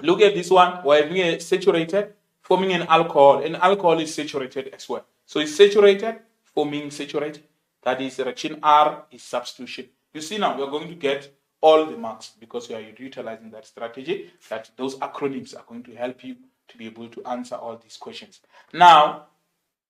look at this one. We're having a saturated, forming an alcohol. And alcohol is saturated as well. So it's saturated, forming saturated. That is reaction R is substitution. You see now, we're going to get all the marks because you are utilizing that strategy, that those acronyms are going to help you to be able to answer all these questions. Now,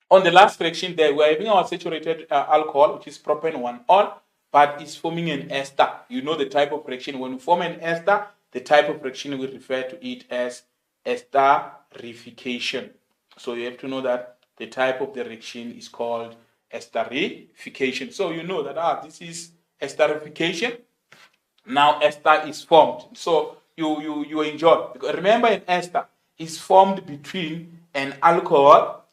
on the last fraction there, we're having our saturated alcohol, which is propane 1-ol, but it's forming an ester. You know the type of reaction. When you form an ester, the type of reaction we refer to it as esterification. So you have to know that the type of the reaction is called esterification. So you know that this is esterification. Now ester is formed. So you enjoy. Because remember, an ester is formed between an alcohol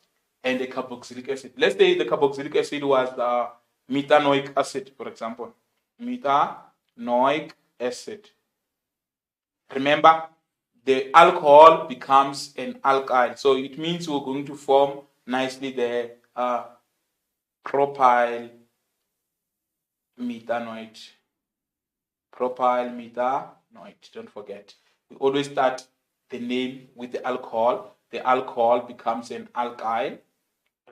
and a carboxylic acid. Let's say the carboxylic acid was the methanoic acid, for example. Methanoic acid. Remember, the alcohol becomes an alkyl. So it means we're going to form nicely the propyl methanoid. Propyl methanoid. Don't forget. We always start the name with the alcohol. The alcohol becomes an alkyl.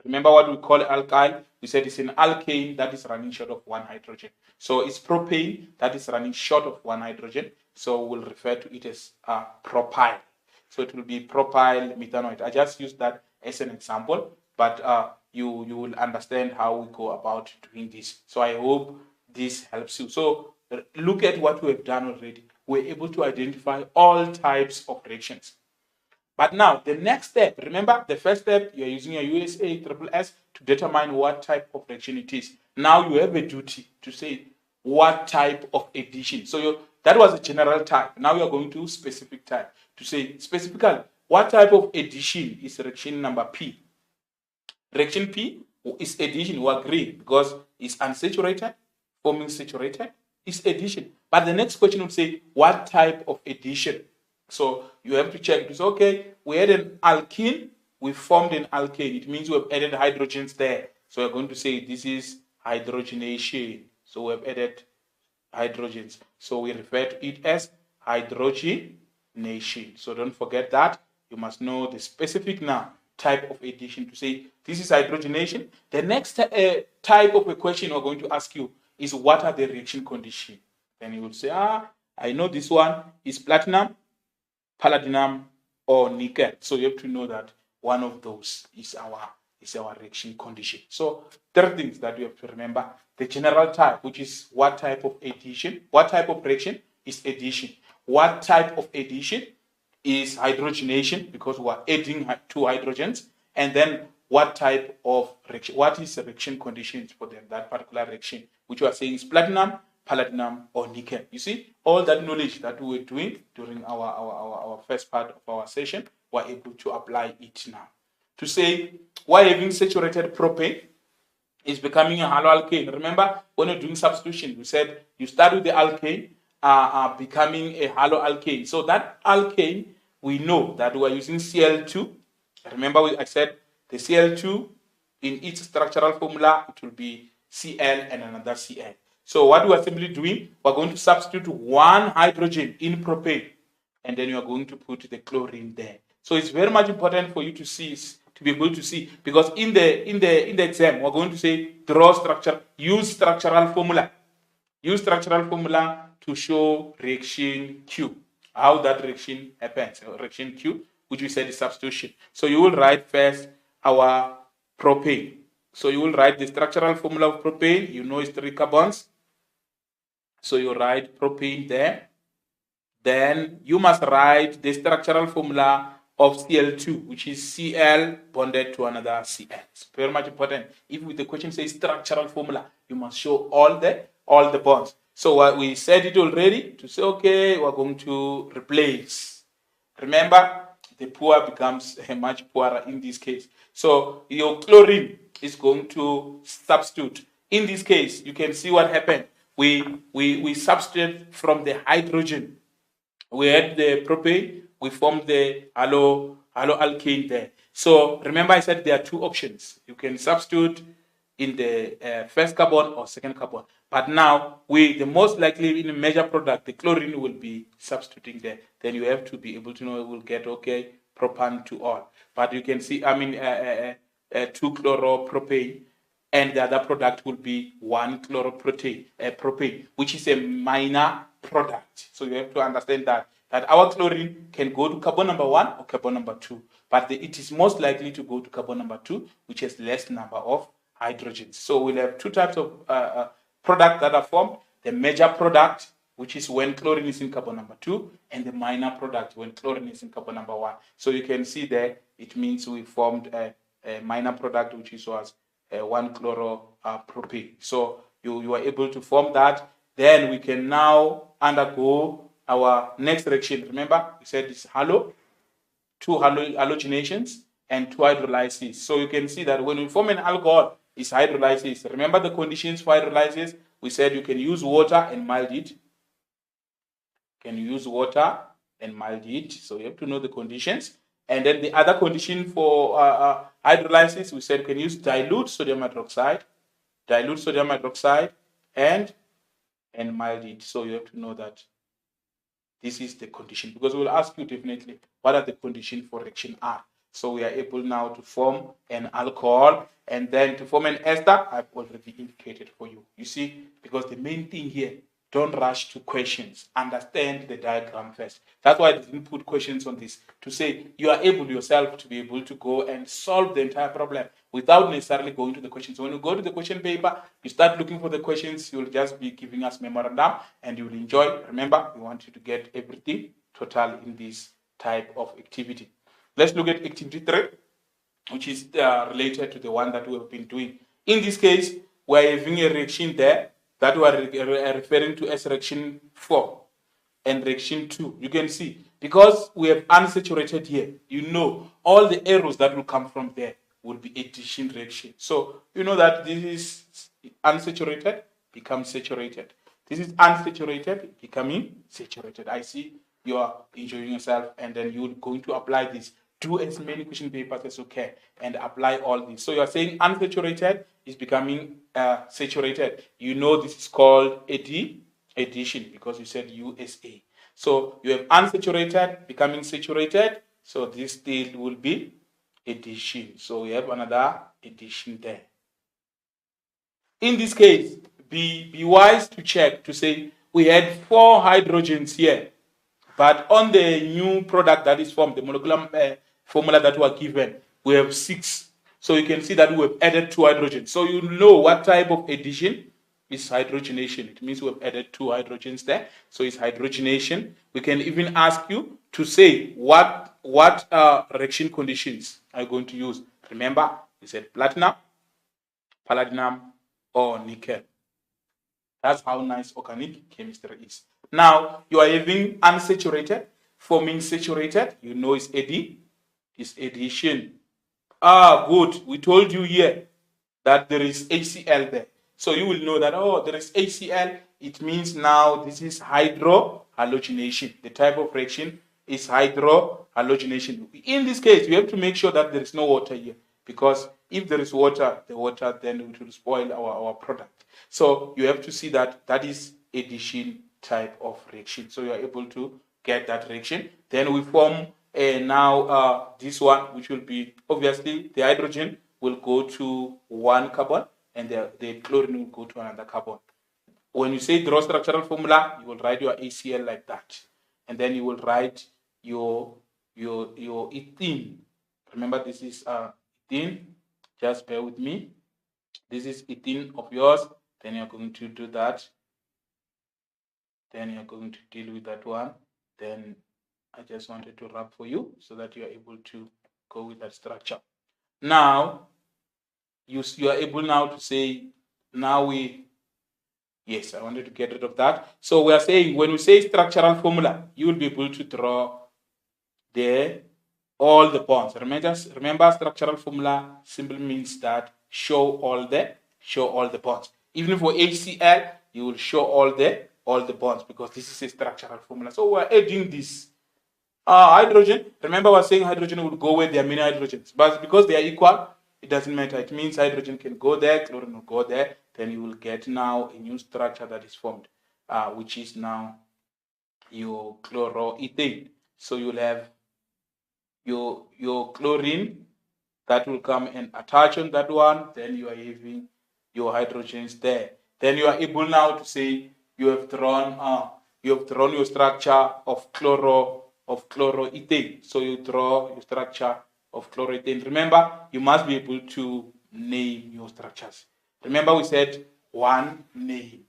Remember what we call alkyl? We said it's an alkane that is running short of 1 hydrogen. So it's propane that is running short of 1 hydrogen. So we'll refer to it as propyl. So it will be propyl methanoid. I just used that as an example, but you will understand how we go about doing this. So I hope this helps you. So look at what we have done already. We're able to identify all types of reactions. But now, the next step, remember, the first step, you're using a USA triple S to determine what type of reaction it is. Now you have a duty to say what type of addition. So that was a general type. Now you are going to specific type to say specifically what type of addition is reaction number P. Reaction P is addition, we agree, because it's unsaturated, forming saturated, is addition. But the next question would say what type of addition. So you have to check. It's okay, we had an alkene, we formed an alkane. It means we have added hydrogens there. So we're going to say this is hydrogenation. So we have added hydrogens. So we refer to it as hydrogenation. So don't forget that. You must know the specific now type of addition to say this is hydrogenation. The next type of a question we're going to ask you is what are the reaction conditions? Then you will say, I know this one is platinum, palladium, or nickel. So you have to know that one of those is our reaction condition. So three things that you have to remember. The general type, which is what type of addition, what type of reaction is addition. What type of addition is hydrogenation, because we are adding two hydrogens. And then what type of reaction, what is the reaction conditions for them, that particular reaction, which we are saying is platinum, palladium, or nickel. You see, all that knowledge that we were doing during our first part of our session, we're able to apply it now. To say, why having saturated propane is becoming a haloalkane. Remember, when you're doing substitution, we said you start with the alkane, becoming a haloalkane. So that alkane, we know that we are using Cl2. Remember, I said the Cl2 in its structural formula, it will be Cl and another Cl. So what we are simply doing, we're going to substitute one hydrogen in propane, and then you are going to put the chlorine there. So it's very much important for you to see, to be able to see, because in the exam, we're going to say draw structure, use structural formula. Use structural formula to show reaction Q, how that reaction happens, reaction Q, which we said is substitution. So you will write first our propane. So you will write the structural formula of propane. You know it's 3 carbons. So you write propane there. Then you must write the structural formula of Cl2, which is Cl bonded to another Cl. It's very much important. If the question says structural formula, you must show all the bonds. So we said it already to say, okay, we're going to replace. Remember, the poor becomes much poorer in this case. So your chlorine is going to substitute. In this case, you can see what happened. We substitute from the hydrogen. We had the propane, we formed the haloalkane there. So remember I said there are two options. You can substitute in the first carbon or second carbon. But now, the most likely in a major product, the chlorine will be substituting there. Then you have to be able to know, we'll get, okay, propan to all. But you can see, 2-chloropropane, and the other product will be 1-chloropropane, which is a minor product. So you have to understand that our chlorine can go to carbon number 1 or carbon number 2, but it is most likely to go to carbon number 2, which has less number of hydrogens. So we'll have two types of products that are formed: the major product, which is when chlorine is in carbon number 2, and the minor product when chlorine is in carbon number 1. So you can see there, it means we formed a minor product, which was 1-chloropropane. So you are able to form that. Then we can now undergo our next reaction. Remember, we said it's two halogenations and 2 hydrolysis. So you can see that when we form an alcohol, it's hydrolysis. Remember the conditions for hydrolysis? We said you can use water and mild it. So you have to know the conditions. And then the other condition for hydrolysis, we said you can use dilute sodium hydroxide, and mild it. So you have to know that this is the condition, because we'll ask you definitely what are the conditions for reaction R. So we are able now to form an alcohol, and then to form an ester, I've already indicated for you. You see, because the main thing here, don't rush to questions. Understand the diagram first. That's why I didn't put questions on this, to say you are able yourself to be able to go and solve the entire problem without necessarily going to the questions. So when you go to the question paper, you start looking for the questions, you'll just be giving us memorandum and you will enjoy. Remember, we want you to get everything total in this type of activity. Let's look at activity 3, which is related to the one that we have been doing. In this case, we're having a reaction there that we are referring to as reaction 4 and reaction 2. You can see, because we have unsaturated here, you know all the arrows that will come from there will be addition reaction. So you know that this is unsaturated, becomes saturated. This is unsaturated, becoming saturated. I see you are enjoying yourself, and then you're going to apply this. Do as many question papers as you can and apply all these. So you are saying unsaturated is becoming saturated. You know this is called addition because you said USA. So you have unsaturated becoming saturated. So this still will be addition. So we have another addition there. In this case, be wise to check to say we had 4 hydrogens here, but on the new product that is formed, the molecular formula that we are given, we have 6. So you can see that we have added 2 hydrogens. So you know what type of addition is hydrogenation. It means we have added 2 hydrogens there. So it's hydrogenation. We can even ask you to say what reaction conditions are you going to use. Remember, we said platinum, palladium, or nickel. That's how nice organic chemistry is. Now, you are having unsaturated, forming saturated. You know it's AD, it's addition. Good. We told you here that there is HCl there. So you will know that, oh, there is HCl. It means now this is hydrohalogenation. The type of reaction is hydrohalogenation. In this case, you have to make sure that there is no water here, because if there is water, then it will spoil our product. So you have to see that that is addition type of reaction. So you are able to get that reaction. Then we form now this one, which will be, obviously, the hydrogen will go to one carbon and the chlorine will go to another carbon. When you say draw structural formula, you will write your ACl like that. And then you will write your ethene. Remember, this is ethene. Just bear with me. This is ethene of yours. Then you're going to do that. Then you're going to deal with that one. Then I just wanted to wrap for you so that you are able to go with that structure. Now, you are able now to say, yes, I wanted to get rid of that. So we are saying, when we say structural formula, you will be able to draw all the bonds. Remember, structural formula simply means that show all the bonds. Even for HCl, you will show all the bonds, because this is a structural formula. So we're adding this hydrogen. Remember, we're saying hydrogen will go where there are many hydrogens, but because they are equal, it doesn't matter. It means hydrogen can go there, chlorine will go there. Then you will get now a new structure that is formed, which is now your chloroethane. So you'll have your chlorine that will come and attach on that one. Then you are having your hydrogens there. Then you are able now to say you have drawn your structure of chloroethane. So you draw your structure of chloroethane. Remember, you must be able to name your structures. Remember, we said one name.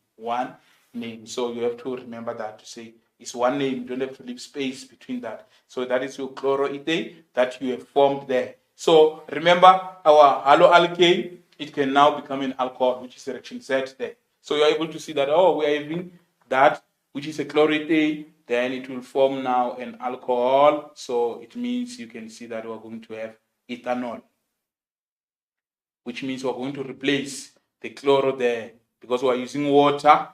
So you have to remember that to say it's one name. You don't have to leave space between that. So that is your chloroethane that you have formed there. So remember, our haloalkane, it can now become an alcohol, which is reaction Z there. So you're able to see that, we are having that, which is a chloroethane, then it will form now an alcohol. So it means you can see that we're going to have ethanol, which means we're going to replace the chloro there, because we're using water.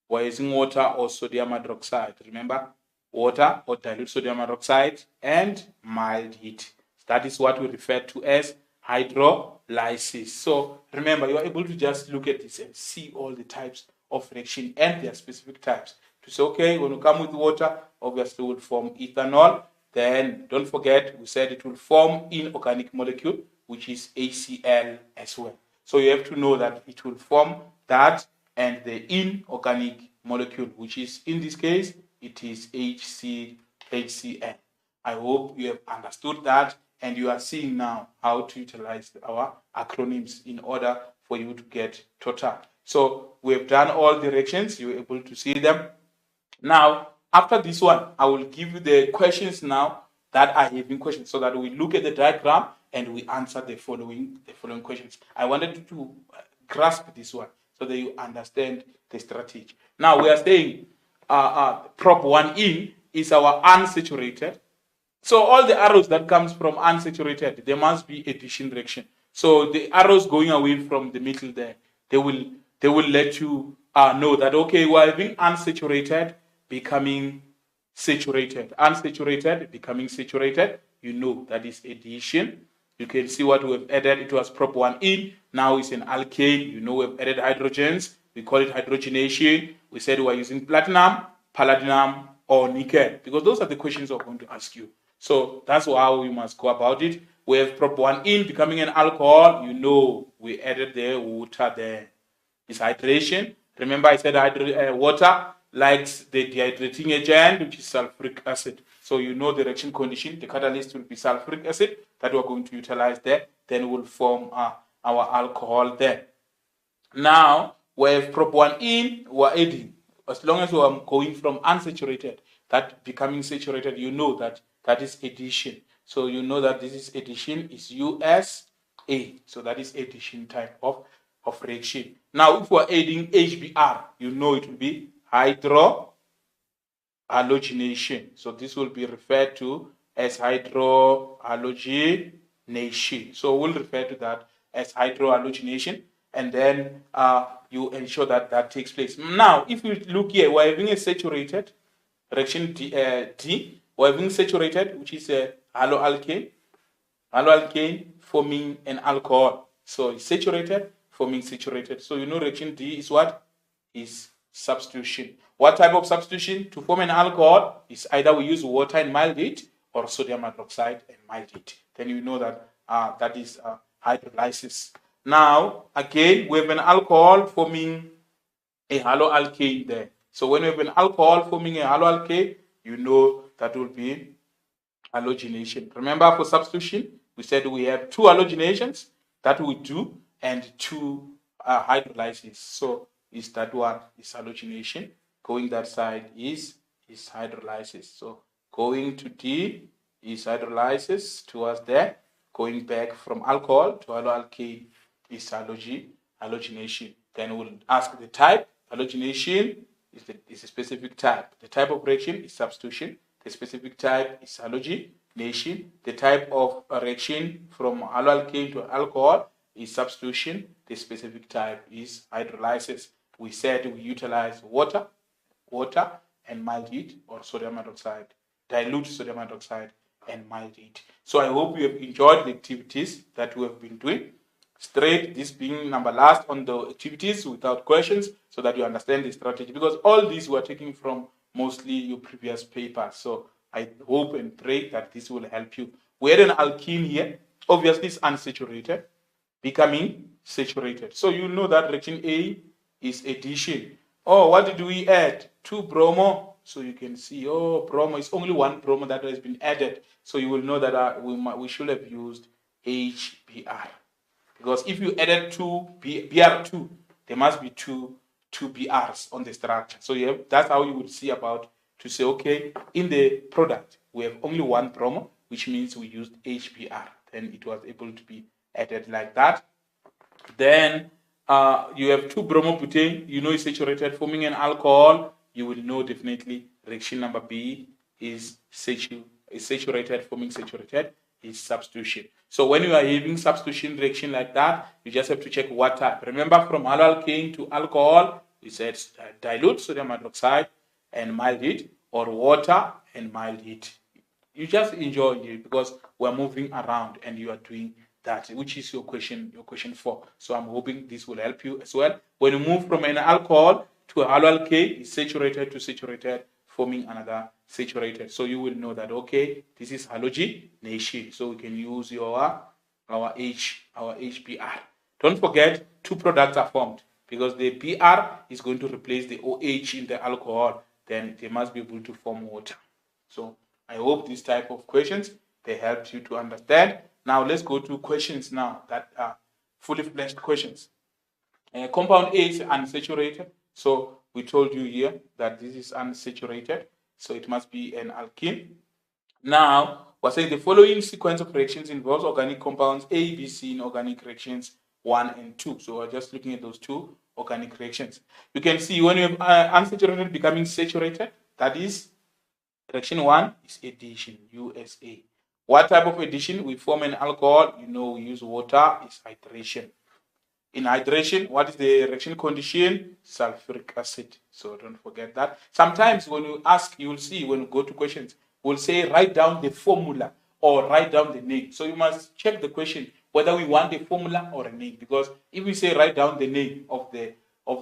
We're using water or sodium hydroxide. Remember, water or dilute sodium hydroxide and mild heat. That is what we refer to as hydrolysis. So remember, you are able to just look at this and see all the types of reaction and their specific types. To say, okay, when we come with water, obviously will form ethanol. Then don't forget, we said it will form inorganic molecule, which is HCl as well. So you have to know that it will form that and the inorganic molecule, which is, in this case, it is HCl. I hope you have understood that, and you are seeing now how to utilize our acronyms in order for you to get total. So we have done all the reactions. You're able to see them. Now, after this one, I will give you the questions now that are having questions, so that we look at the diagram and we answer the following questions. I wanted you to grasp this one so that you understand the strategy. Now, we are saying prop 1 in is our unsaturated. So all the arrows that comes from unsaturated, there must be addition reaction. So the arrows going away from the middle there, they will let you know that, okay, we're having unsaturated becoming saturated. Unsaturated becoming saturated. You know that is addition. You can see what we have added. It was prop 1 in. Now it's an alkane. You know we've added hydrogens. we call it hydrogenation. We said we are using platinum, palladium, or nickel, because those are the questions we're going to ask you. So that's how you must go about it. We have prop 1 in becoming an alcohol. You know, we added the water there. It's hydration. Remember, I said water likes the dehydrating agent, which is sulfuric acid. So you know the reaction condition. The catalyst will be sulfuric acid that we're going to utilize there. Then we'll form our alcohol there. Now, we have prop 1 in, we're adding. As long as we're going from unsaturated, that becoming saturated, you know that is addition. So you know that this is addition is USA. So that is addition type of reaction. Now, if we're adding HBr, you know it will be hydrohalogenation. So this will be referred to as hydrohalogenation. So we'll refer to that as hydrohalogenation, and then you ensure that that takes place. Now, if you look here, we're having a saturated reaction D. We're having saturated, which is a haloalkane forming an alcohol. So it's saturated forming saturated. So you know reaction D is what? Is substitution. What type of substitution? To form an alcohol is either we use water and mild heat or sodium hydroxide and mild heat. Then you know that that is hydrolysis. Now, again, we have an alcohol forming a haloalkane there. So when we have an alcohol forming a haloalkane, you know that will be halogenation. Remember, for substitution, we said we have 2 halogenations that we do and 2 hydrolysis. So is that one is halogenation. Going that side is hydrolysis. So going to D is hydrolysis towards there. Going back from alcohol to haloalkane is halogenation. Then we'll ask the type. Halogenation is a specific type. The type of reaction is substitution. The specific type is halogenation. The type of reaction from haloalkane to alcohol is substitution. The specific type is hydrolysis. We said we utilize water and mild heat or sodium hydroxide, dilute sodium hydroxide and mild heat. So I hope you have enjoyed the activities that we have been doing. Straight, this being number last on the activities without questions, so that you understand the strategy, because all these were taken from mostly your previous papers. So I hope and pray that this will help you. We had an alkene here. Obviously, it's unsaturated, becoming saturated. So you know that reaction A is addition. Oh, what did we add? 2 bromo. So you can see, oh, bromo is only 1 bromo that has been added. So you will know that we should have used HBr. Because if you added 2 Br2, there must be two Brs on the structure. So that's how you would see about to say, okay, in the product, we have only 1 bromo, which means we used HBr. Then it was able to be added like that. Then you have 2 bromobutane, you know it's saturated, forming an alcohol. You will know definitely reaction number B is saturated, forming saturated, is substitution. So when you are having substitution reaction like that, you just have to check what type. Remember, from haloalkane to alcohol, we said dilute sodium hydroxide and mild heat, or water and mild heat. You just enjoy it because we're moving around and you are doing that, which is your question 4. So I'm hoping this will help you as well. When you move from an alcohol to a haloalkane, it's saturated to saturated, forming another saturated. So you will know that, okay, this is halogenation. So we can use our HBr. Don't forget, 2 products are formed because the Br is going to replace the OH in the alcohol. Then they must be able to form water. So I hope this type of questions, they helped you to understand. Now let's go to questions now that are fully fleshed questions. Compound A is unsaturated. So we told you here that this is unsaturated. So it must be an alkene. Now, we're saying the following sequence of reactions involves organic compounds A, B, C in organic reactions 1 and 2. So we're just looking at those 2 organic reactions. You can see when you have unsaturated becoming saturated, that is reaction 1 is addition, USA. What type of addition? We form an alcohol, you know we use water, is hydration. In hydration, what is the reaction condition? Sulfuric acid. So don't forget that. Sometimes when you ask, you will see when you go to questions, we'll say write down the formula or write down the name. So you must check the question whether we want a formula or a name. Because if we say write down the name of the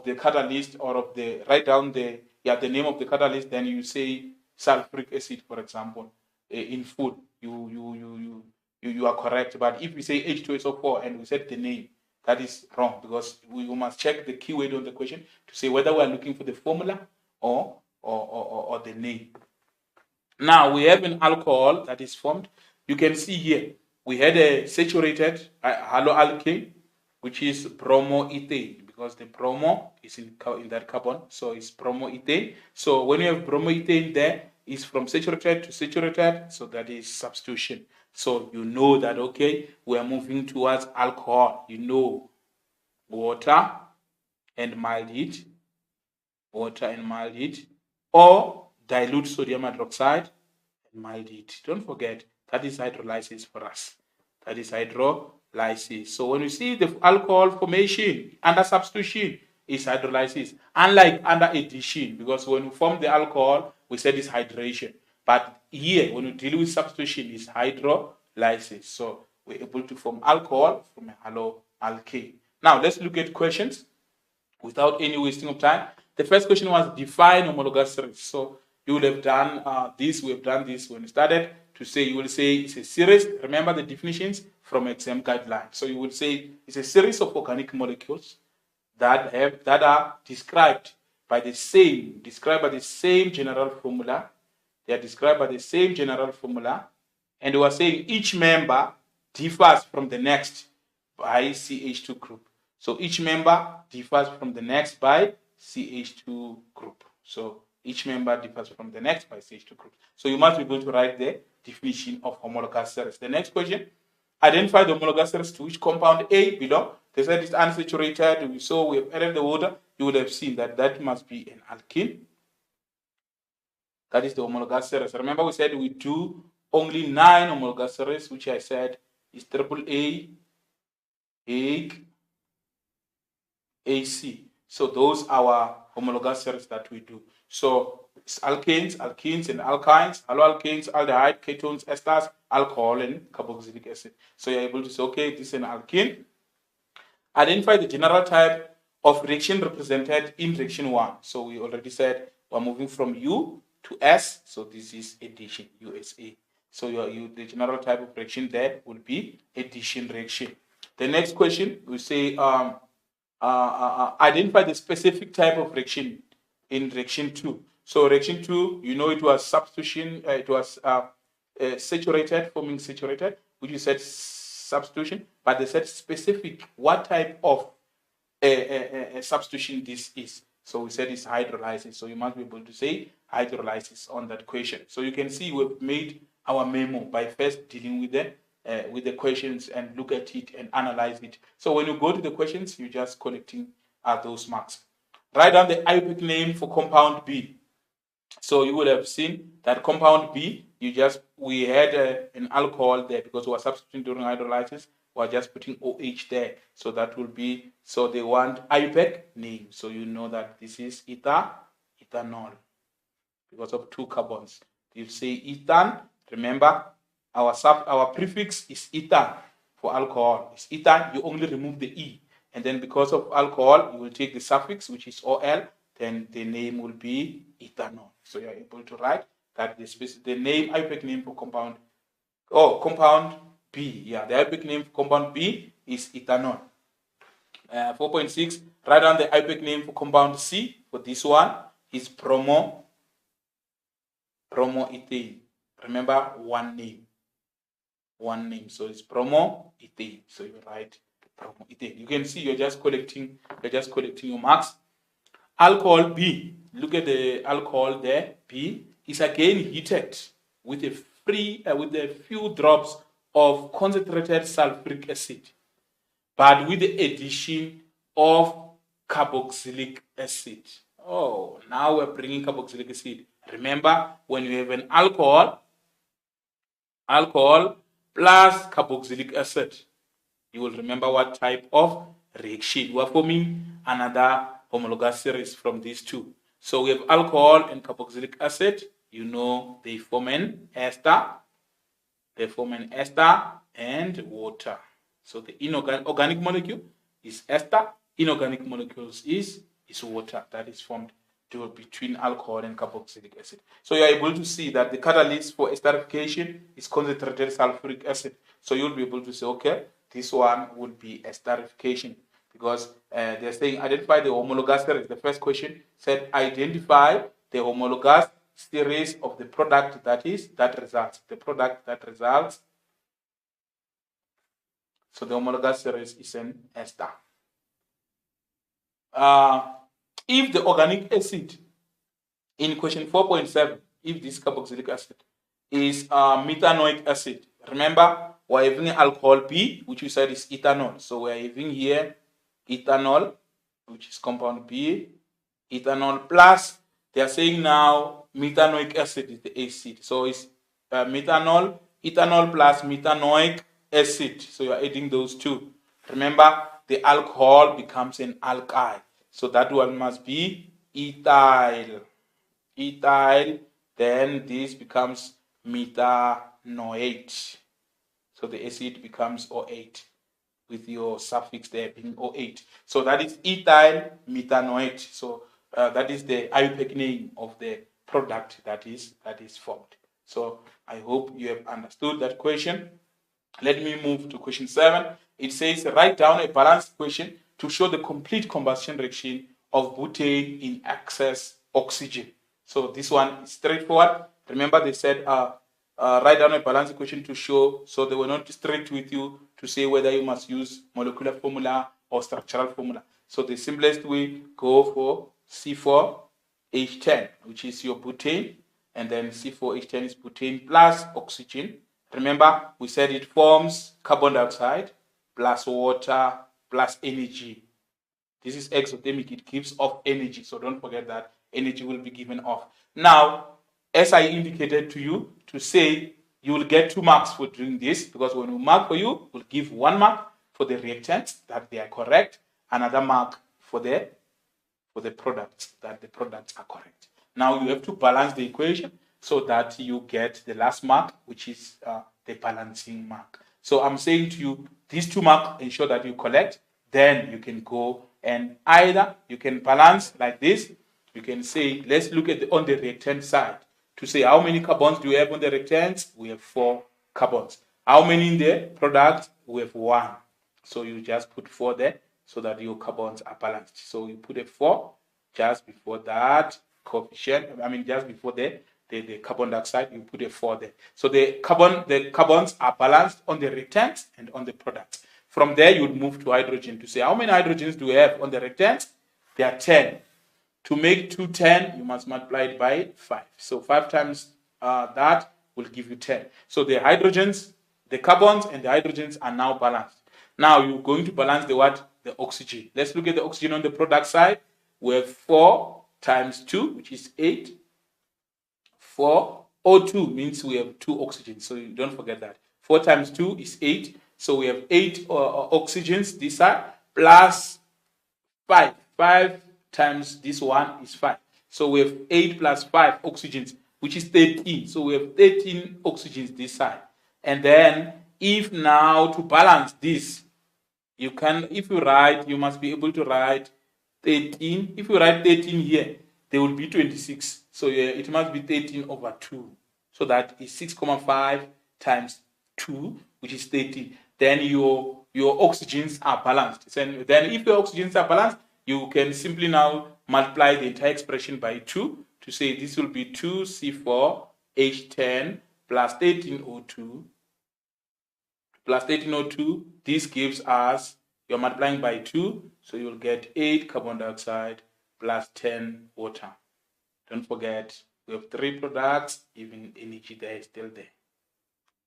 the catalyst, or of the, write down the name of the catalyst, then you say sulfuric acid, for example, in full, you are correct. But if we say H2SO4 and we said the name, that is wrong, because we must check the keyword on the question to say whether we are looking for the formula or the name. Now we have an alcohol that is formed. You can see here we had a saturated haloalkane, which is bromoethane, because the bromo is in that carbon, so it's bromoethane. So when you have bromoethane there, is from saturated to saturated, so that is substitution. So you know that, okay, we are moving towards alcohol. You know, water and mild heat, or dilute sodium hydroxide and mild heat. Don't forget, that is hydrolysis for us. That is hydrolysis. So when you see the alcohol formation under substitution, is hydrolysis, unlike under addition, because when we form the alcohol, we said it's hydration. But here, when we deal with substitution, is hydrolysis. So we're able to form alcohol from a haloalkane. Now let's look at questions without any wasting of time. The first question was define homologous series. So you will have done this. We have done this when we started. To say, you will say it's a series. Remember the definitions from exam guidelines. So you will say it's a series of organic molecules that are described by the same general formula. They are described by the same general formula, and we are saying each member differs from the next by CH2 group. So each member differs from the next by CH2 group. So each member differs from the next by CH2 group. So you must be able to write the definition of homologous series. The next question, identify the homologous series to which compound A belong. They said it's unsaturated, so we have added the water. You would have seen that that must be an alkene. That is the homologous series. Remember we said we do only 9 homologous series, which I said is AAA, AG, AC. So those are our homologous series that we do. So it's alkanes, alkenes, and alkynes, haloalkanes, aldehyde, ketones, esters, alcohol, and carboxylic acid. So you're able to say, okay, this is an alkene. Identify the general type of reaction represented in reaction 1. So we already said we're moving from U to S. So this is addition, USA. So the general type of reaction there will be addition reaction. The next question, we say identify the specific type of reaction in reaction 2. So reaction 2, you know, it was substitution, it was saturated, forming saturated, which you said substitution, but they said specific, what type of substitution this is. So we said it's hydrolysis. So you must be able to say hydrolysis on that question. So you can see we've made our memo by first dealing with the questions and look at it and analyze it. So when you go to the questions, you're just collecting those marks. Write down the IUPAC name for compound B. So you would have seen that compound B, we had an alcohol there because we were substituting during hydrolysis. We are just putting OH there. So that will be, so they want IUPAC name. So you know that this is ethanol because of 2 carbons. You say ethan, remember our prefix is ethan for alcohol. It's ethan, you only remove the E. And then because of alcohol, you will take the suffix, which is OL, then the name will be ethanol. So you're able to write that the name, IUPAC name for compound B. Yeah, the IUPAC name for compound B is ethanol. 4.6, write down the IUPAC name for compound C. For this one is bromoethane. Remember, one name. So it's bromoethane. So you write bromoethane. You can see you're just collecting your marks. Alcohol B. Look at the alcohol there. B is again heated with a few drops of concentrated sulfuric acid, but with the addition of carboxylic acid. Oh, now we're bringing carboxylic acid. Remember, when you have an alcohol plus carboxylic acid, you will remember what type of reaction. We are forming another homologous series from these two. So we have alcohol and carboxylic acid. You know they form an ester. They form an ester and water. So the organic molecule is ester. Inorganic molecules is is water that is formed between alcohol and carboxylic acid. So you are able to see that the catalyst for esterification is concentrated sulfuric acid. So you'll be able to say, okay, this one would be esterification, because they're saying identify the homologous series. The first question said identify the homologous series of the product that results. The product that results. So the homologous series is an ester. If the organic acid in question 4.7, if this carboxylic acid is methanoic acid, remember we're having alcohol B, which we said is ethanol. So we're having here ethanol, which is compound B, ethanol plus, they are saying now methanoic acid is the acid. So it's ethanol plus methanoic acid. So you're adding those two. Remember, the alcohol becomes an alkyl. So that one must be ethyl. Ethyl, then this becomes methanoate. So the acid becomes O8 with your suffix there being O8. So that is ethyl methanoate. So that is the IUPAC name of the product that is formed. So I hope you have understood that question. Let me move to question 7. It says write down a balanced equation to show the complete combustion reaction of butane in excess oxygen. So this one is straightforward. Remember they said write down a balanced equation to show, so they were not strict with you to say whether you must use molecular formula or structural formula. So the simplest way, go for C4H10, which is your butane, and then C4H10 is butane plus oxygen. Remember, we said it forms carbon dioxide plus water plus energy. This is exothermic, it gives off energy, so don't forget that energy will be given off. Now, as I indicated to you, to say you will get 2 marks for doing this, because when we mark for you, we'll give 1 mark for the reactants that they are correct, another mark for the products that the products are correct. Now you have to balance the equation so that you get the last mark, which is the balancing mark. So I'm saying to you, these 2 marks ensure that you collect, then you can go and either you can balance like this. You can say, let's look at on the reactant side to say how many carbons do we have on the reactants? We have 4 carbons. How many in the product? We have 1. So you just put 4 there so that your carbons are balanced. So you put a 4 just before that coefficient, just before the carbon dioxide, you put a 4 there. So the carbons are balanced on the reactants and on the products. From there, you would move to hydrogen to say how many hydrogens do we have on the reactants? There are 10. To make 210, you must multiply it by 5. So 5 times that will give you 10. So the hydrogens, the carbons and the hydrogens are now balanced. Now you're going to balance the what? The oxygen. Let's look at the oxygen on the product side. We have 4 times 2, which is 8. 4. O2 means we have 2 oxygens, so you don't forget that. 4 times 2 is 8. So we have 8 oxygens this side plus 5. 5 times this one is 5. So we have 8 plus 5 oxygens, which is 13. So we have 13 oxygens this side. And then if now to balance this, you can, if you write, you must be able to write 13. If you write 13 here, there will be 26. So it must be 13 over 2. So that is 6,5 times 2, which is 13. Then your oxygens are balanced. And then if your oxygens are balanced, you can simply now multiply the entire expression by 2 to say this will be 2C4H10 plus 13O2 plus 13O2. This gives us, you're multiplying by 2, so you'll get 8 carbon dioxide plus 10 water. Don't forget, we have 3 products, even energy there is still there.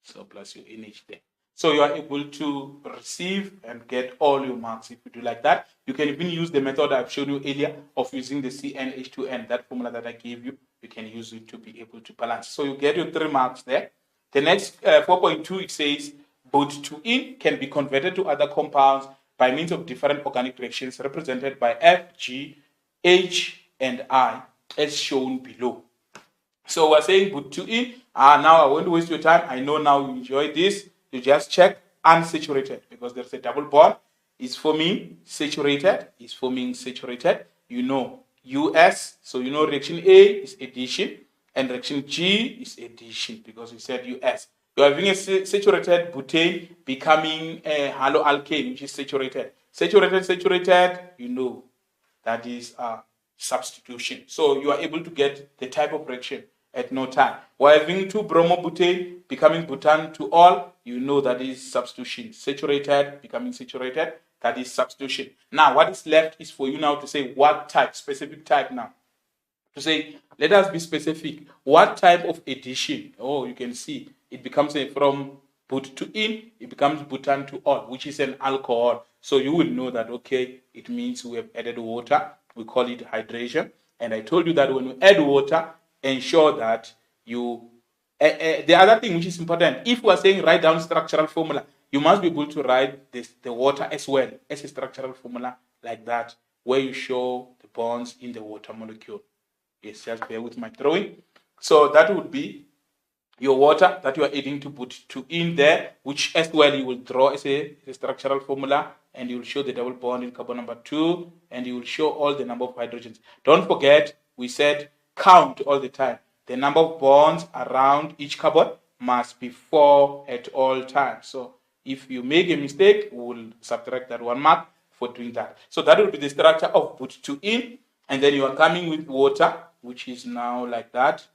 So plus your energy there. So you are able to receive and get all your marks if you do like that. You can even use the method I've shown you earlier of using the CnH2n, that formula that I gave you. You can use it to be able to balance. So you get your 3 marks there. The next 4.2, it says but2in can be converted to other compounds by means of different organic reactions represented by F, G, H, and I as shown below. So we're saying but2in. Now I won't waste your time. I know now you enjoy this. You just check unsaturated because there's a double bond. It's forming saturated. It's forming saturated. you know US, so you know reaction A is addition and reaction G is addition because we said US. You are having a saturated butane becoming a haloalkane, which is saturated. Saturated, you know that is substitution. So you are able to get the type of reaction at no time. While having 2-bromobutane becoming butan to all, you know that is substitution. Saturated becoming saturated, that is substitution. Now, what is left is for you now to say what type, specific type now. To say, let us be specific. What type of addition? Oh, you can see it becomes from but to in, it becomes butan to all, which is an alcohol. So you will know that, okay, it means we have added water. We call it hydration. And I told you that when you add water, ensure that you the other thing which is important, if we are saying write down structural formula, you must be able to write the water as well as a structural formula like that, where you show the bonds in the water molecule. Yes, just bear with my drawing. So that would be your water that you are adding to put to in there, which as well you will draw as a structural formula, and you will show the double bond in carbon number 2, and you will show all the number of hydrogens. Don't forget, we said count all the time. The number of bonds around each carbon must be 4 at all times. So if you make a mistake, we will subtract that 1 mark for doing that. So that will be the structure of put to in, and then you are coming with water, which is now like that.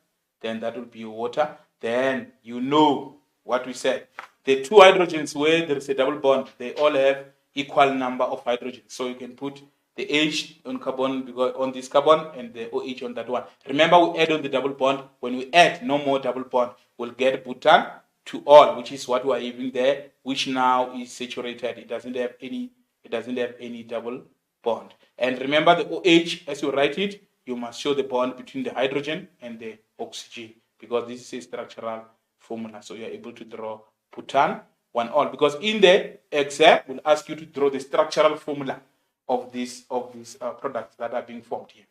Then that will be water. Then you know what we said. The 2 hydrogens where there is a double bond, they all have equal number of hydrogens. So you can put the H on carbon on this carbon and the OH on that one. Remember, we add on the double bond. When we add no more double bond, we'll get butan to all, which is what we are having there, which now is saturated. It doesn't have any double bond. And remember the OH, as you write it, you must show the bond between the hydrogen and the oxygen, because this is a structural formula. So you are able to draw butan 1 all, because in the exam will ask you to draw the structural formula of these products that are being formed here.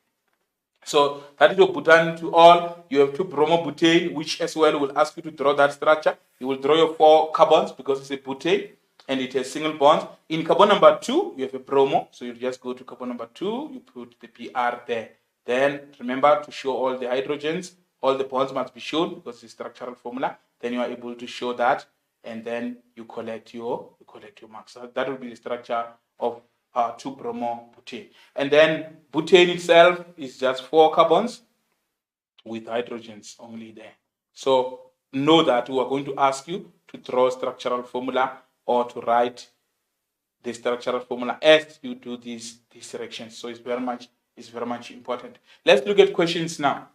So that is your butan to all. You have 2-bromobutane, which as well will ask you to draw that structure. You will draw your 4 carbons because it's a butane and it has single bonds. In carbon number 2, you have a bromo. So you just go to carbon number 2, you put the PR there. Then remember to show all the hydrogens. All the bonds must be shown because it's a structural formula. Then you are able to show that, and then you collect your marks. So that will be the structure of 2-bromobutane. And then butane itself is just 4 carbons with hydrogens only there. So know that we are going to ask you to draw a structural formula or to write the structural formula as you do these reactions. So it's very much important. Let's look at questions now.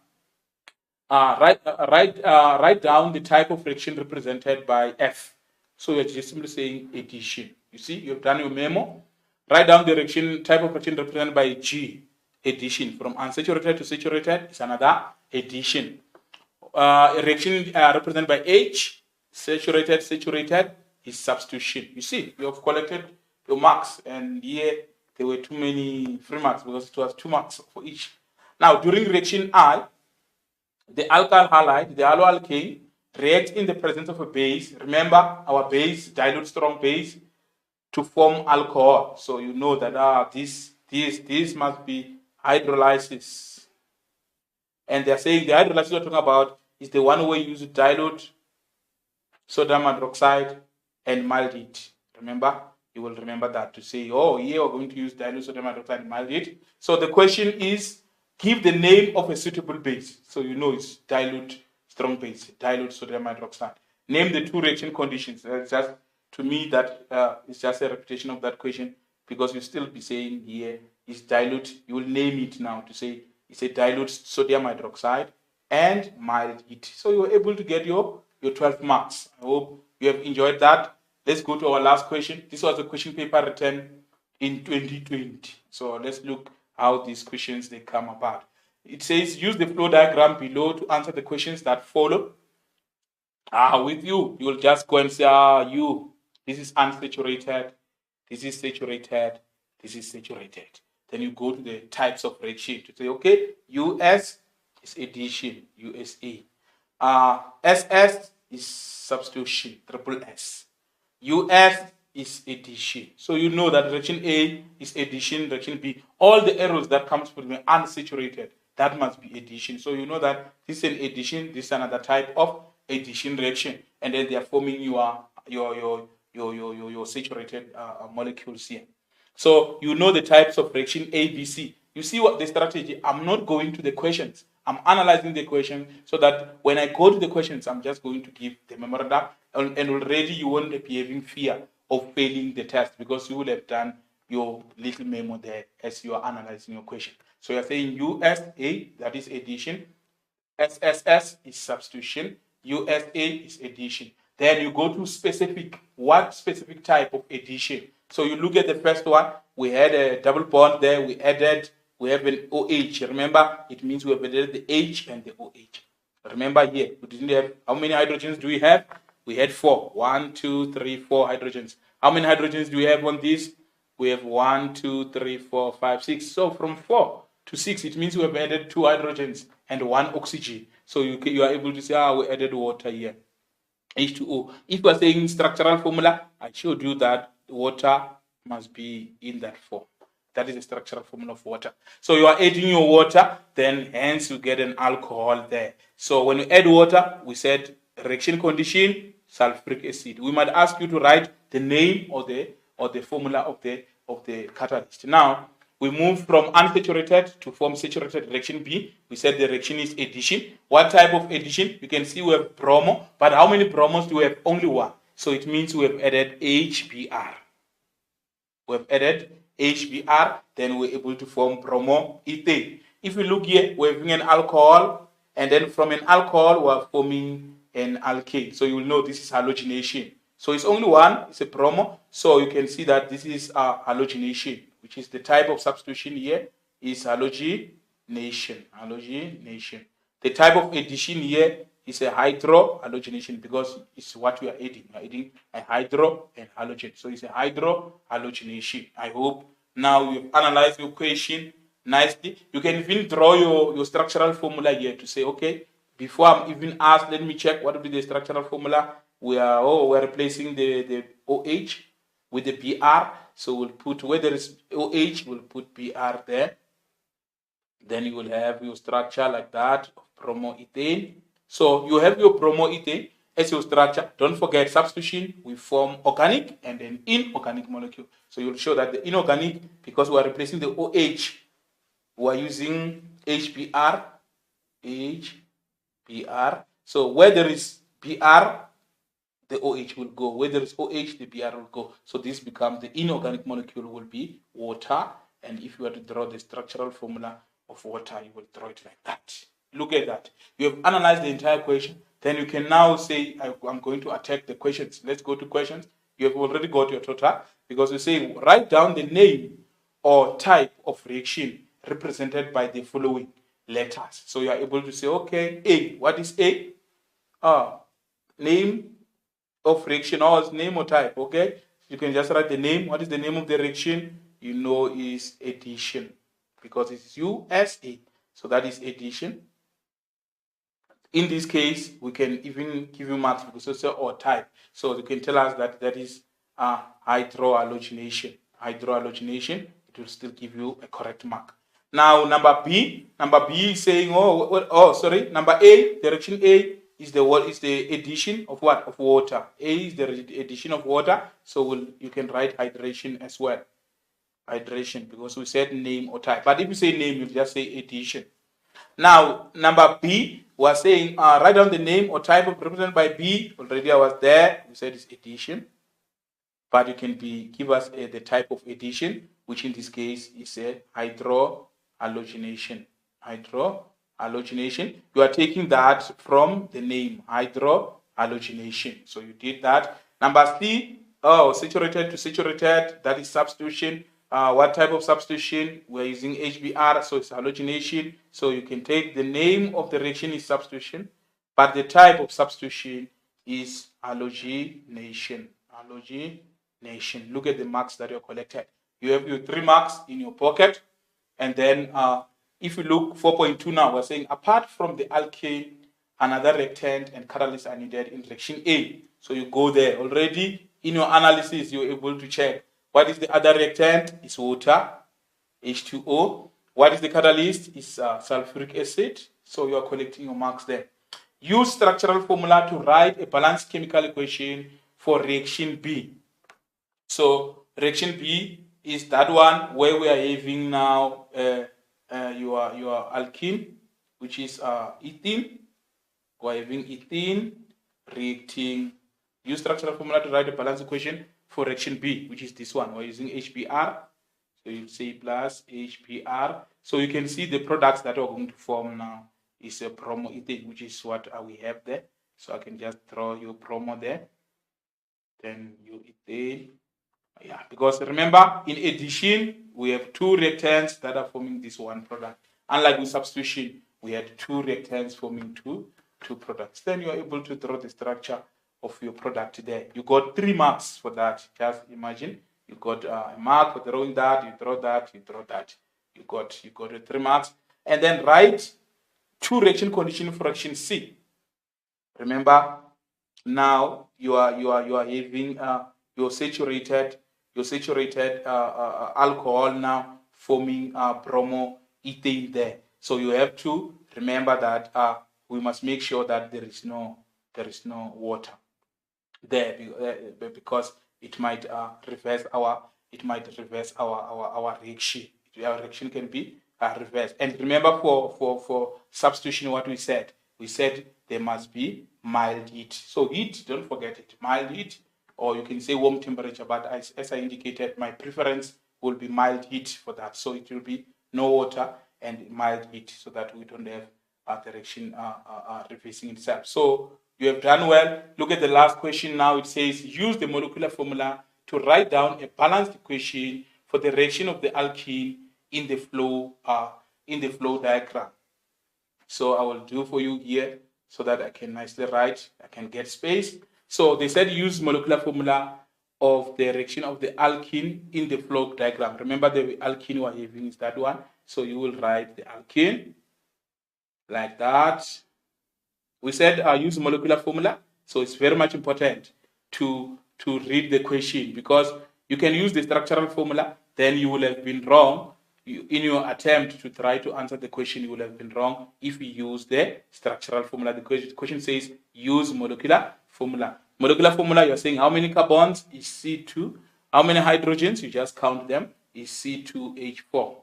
Write down the type of reaction represented by F. So you're just simply saying addition. You see, you've done your memo. Write down the reaction type of reaction represented by G, addition. From unsaturated to saturated is another addition. Reaction represented by H, saturated is substitution. You see, you have collected your marks, and here there were too many free marks because it was 2 marks for each. Now, during reaction I, the alkyl halide, the haloalkane, reacts in the presence of a base. Remember, our base, dilute strong base, to form alcohol. So you know that this must be hydrolysis. And they're saying the hydrolysis we're talking about is the one where you use to dilute sodium hydroxide and mild it. Remember, you will remember that to say, oh, here we're going to use dilute sodium hydroxide and mild it. So the question is, give the name of a suitable base. So you know it's dilute strong base, dilute sodium hydroxide. Name the 2 reaction conditions. Just to me, that is just a repetition of that question, because you still be saying here is dilute. You will name it now to say it's a dilute sodium hydroxide and mild heat. So you were able to get your 12 marks. I hope you have enjoyed that. Let's go to our last question. This was a question paper written in 2020. So let's look how these questions they come about. It says use the flow diagram below to answer the questions that follow. With you will just go and say, this is unsaturated, this is saturated, this is saturated. Then you go to the types of reaction to say, okay, US is addition, USA. SS is substitution, triple S. US is addition. So you know that reaction A is addition, reaction B. All the arrows that comes from the unsaturated, that must be addition. So you know that this is an addition, this is another type of addition reaction, and then they are forming your saturated molecules here. So you know the types of reaction A, B, C. You see what the strategy? I'm not going to the questions. I'm analyzing the question so that when I go to the questions, I'm just going to give the memorandum, and already you won't be having fear of failing the test because you will have done your little memo there as you are analyzing your question. So you're saying USA, that is addition, SSS is substitution, USA is addition. Then you go to specific, what specific type of addition? So you look at the first one, we had a double bond there, we have an OH. Remember, it means we have added the H and the OH. Remember here, we didn't have, how many hydrogens do we have? We had 4. 1, 2, 3, 4 hydrogens. How many hydrogens do we have on this? We have 1, 2, 3, 4, 5, 6. So from 4 to 6, it means we have added 2 hydrogens and 1 oxygen. So you are able to say, we added water here. H2O. If we are saying structural formula, I showed you that water must be in that form. That is the structural formula of water. So you are adding your water, then hence you get an alcohol there. So when you add water, we said reaction condition, sulfuric acid. We might ask you to write the name or the formula of the catalyst. Now we move from unsaturated to form saturated reaction B. We said the reaction is addition. What type of addition? You can see we have bromo, but how many bromos do we have? Only one. So it means we have added HBr. We have added HBr, then we're able to form bromoethane. If you look here, we're having an alcohol, and then from an alcohol, we're forming an alkane. So you will know this is halogenation. So it's only one, it's a bromo. So you can see that this is halogenation, which is the type of substitution here is halogenation. Halogenation. The type of addition here is a hydrohalogenation because it's what we are adding. We are adding a hydro and halogen. So it's a hydrohalogenation. I hope now you've analyzed your question nicely. You can even draw your structural formula here to say, okay, before I'm even asked, let me check what will be the structural formula. We're replacing the OH with the Br. So we'll put, where there is OH, we'll put Br there. Then you will have your structure like that of bromoethane. So you have your bromoethane as your structure. Don't forget substitution, we form organic and then inorganic molecule. So you'll show that the inorganic, because we are replacing the OH, we are using HBr. So where there is Br, the OH will go. Where there is OH, the Br will go. So this becomes the inorganic molecule will be water. And if you were to draw the structural formula of water, you will draw it like that. Look at that. You have analyzed the entire question. Then you can now say, I'm going to attack the questions. Let's go to questions. You have already got your total because you say, write down the name or type of reaction represented by the following letters. So you are able to say, okay, A. What is A? Name of reaction or name or type, okay? You can just write the name. What is the name of the reaction? You know is addition because it's USA. So that is addition. In this case, we can even give you marks because it's or type. So you can tell us that that is hydrohalogenation. Hydrohalogenation, it will still give you a correct mark. Now, number B is saying, number A, direction A is the addition of what? Of water. A is the addition of water. So you can write hydration as well. Hydration, because we said name or type. But if you say name, you just say addition. Now, number B was saying, write down the name or type of represented by B. Already I was there. We said it's addition. But you can give us the type of addition, which in this case is a hydrohalogenation. Hydrohalogenation. You are taking that from the name, hydrohalogenation. So you did that. Number C, saturated to saturated, that is substitution. What type of substitution? We're using HBr, so it's halogenation. So you can take the name of the reaction is substitution, but the type of substitution is halogenation. Halogenation. Look at the marks that you collected. You have your 3 marks in your pocket, and then if you look 4.2 now, we're saying apart from the alkane, another reactant and catalyst are needed in reaction A. So you go there already. in your analysis, you're able to check what is the other reactant? It's water, H2O. What is the catalyst? It's sulfuric acid. So you are collecting your marks there. Use structural formula to write a balanced chemical equation for reaction B. So reaction B is that one where we are having now your alkene, which is ethene. We're having ethene reacting. Use structural formula to write a balanced equation for reaction B, which is this one. We're using HBr. So you say plus HBr. So you can see the products that are going to form now is a bromoethane, which is what we have there. So I can just draw your bromo there. Then you ethane. Yeah, because remember, in addition, we have two reactants that are forming this one product. Unlike with substitution, we had two reactants forming two products. Then you are able to draw the structure of your product there. You got 3 marks for that. Just imagine you got a mark for drawing that, you draw that, you draw that. You got 3 marks. And then write 2 reaction conditions for reaction C. Remember, now you are having your saturated alcohol now forming bromoethane there. So you have to remember that we must make sure that there is no water there, because it might reverse our reaction. Our reaction can be reversed. And remember, for substitution, what we said there must be mild heat. So heat, don't forget it, mild heat, or you can say warm temperature, but as I indicated, my preference will be mild heat for that. So it will be no water and mild heat, so that we don't have the reaction reversing itself. So you have done well. Look at the last question now. It says use the molecular formula to write down a balanced equation for the reaction of the alkene in the flow diagram. So I will do for you here so that I can nicely write, I can get space. So they said use molecular formula of the reaction of the alkene in the flow diagram. Remember, the alkene we are having is that one. So you will write the alkene like that. We said use molecular formula. So it's very much important to read the question, because you can use the structural formula, then you will have been wrong. In your attempt to try to answer the question, you will have been wrong if you use the structural formula. The question says use molecular formula. Molecular formula, you're saying how many carbons is C2, how many hydrogens, you just count them, is C2H4.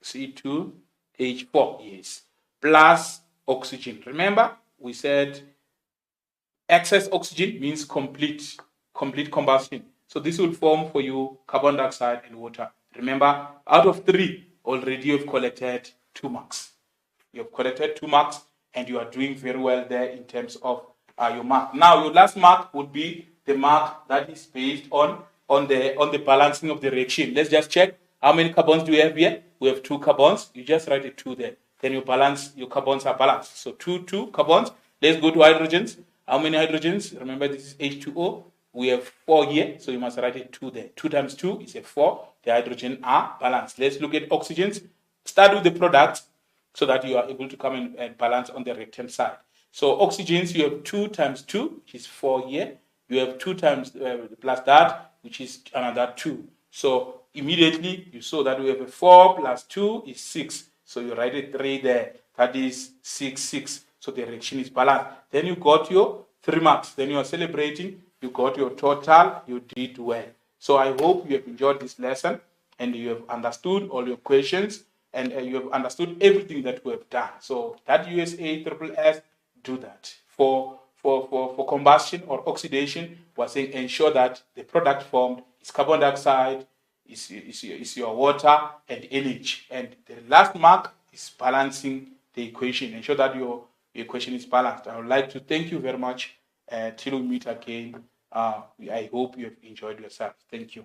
C2H4, yes, plus oxygen. Remember, we said excess oxygen means complete combustion. So this will form for you carbon dioxide and water. Remember, out of 3, already you've collected 2 marks. You have collected 2 marks, and you are doing very well there in terms of your mark. Now, your last mark would be the mark that is based on the balancing of the reaction. Let's just check how many carbons do we have here. We have 2 carbons. You just write a 2 there. Then your carbons are balanced. So 2 carbons. Let's go to hydrogens. How many hydrogens? Remember, this is H2O. We have 4 here, so you must write a 2 there. 2 times 2 is a 4. The hydrogen are balanced. Let's look at oxygens. Start with the product so that you are able to come and balance on the right-hand side. So oxygens, you have 2 times 2, which is 4 here. You have 2 times plus that, which is another 2. So immediately you saw that we have a 4 plus 2 is 6. So you write a 3 there. That is 6. So the reaction is balanced. Then you got your 3 marks. Then you are celebrating. You got your total. You did well. So I hope you have enjoyed this lesson and you have understood all your questions and you have understood everything that we have done. So that USA SSS, do that. For combustion or oxidation, we're saying ensure that the product formed is carbon dioxide, is your water and energy. And the last mark is balancing the equation. Ensure that your equation is balanced. I would like to thank you very much. Till we meet again. I hope you have enjoyed yourself. Thank you.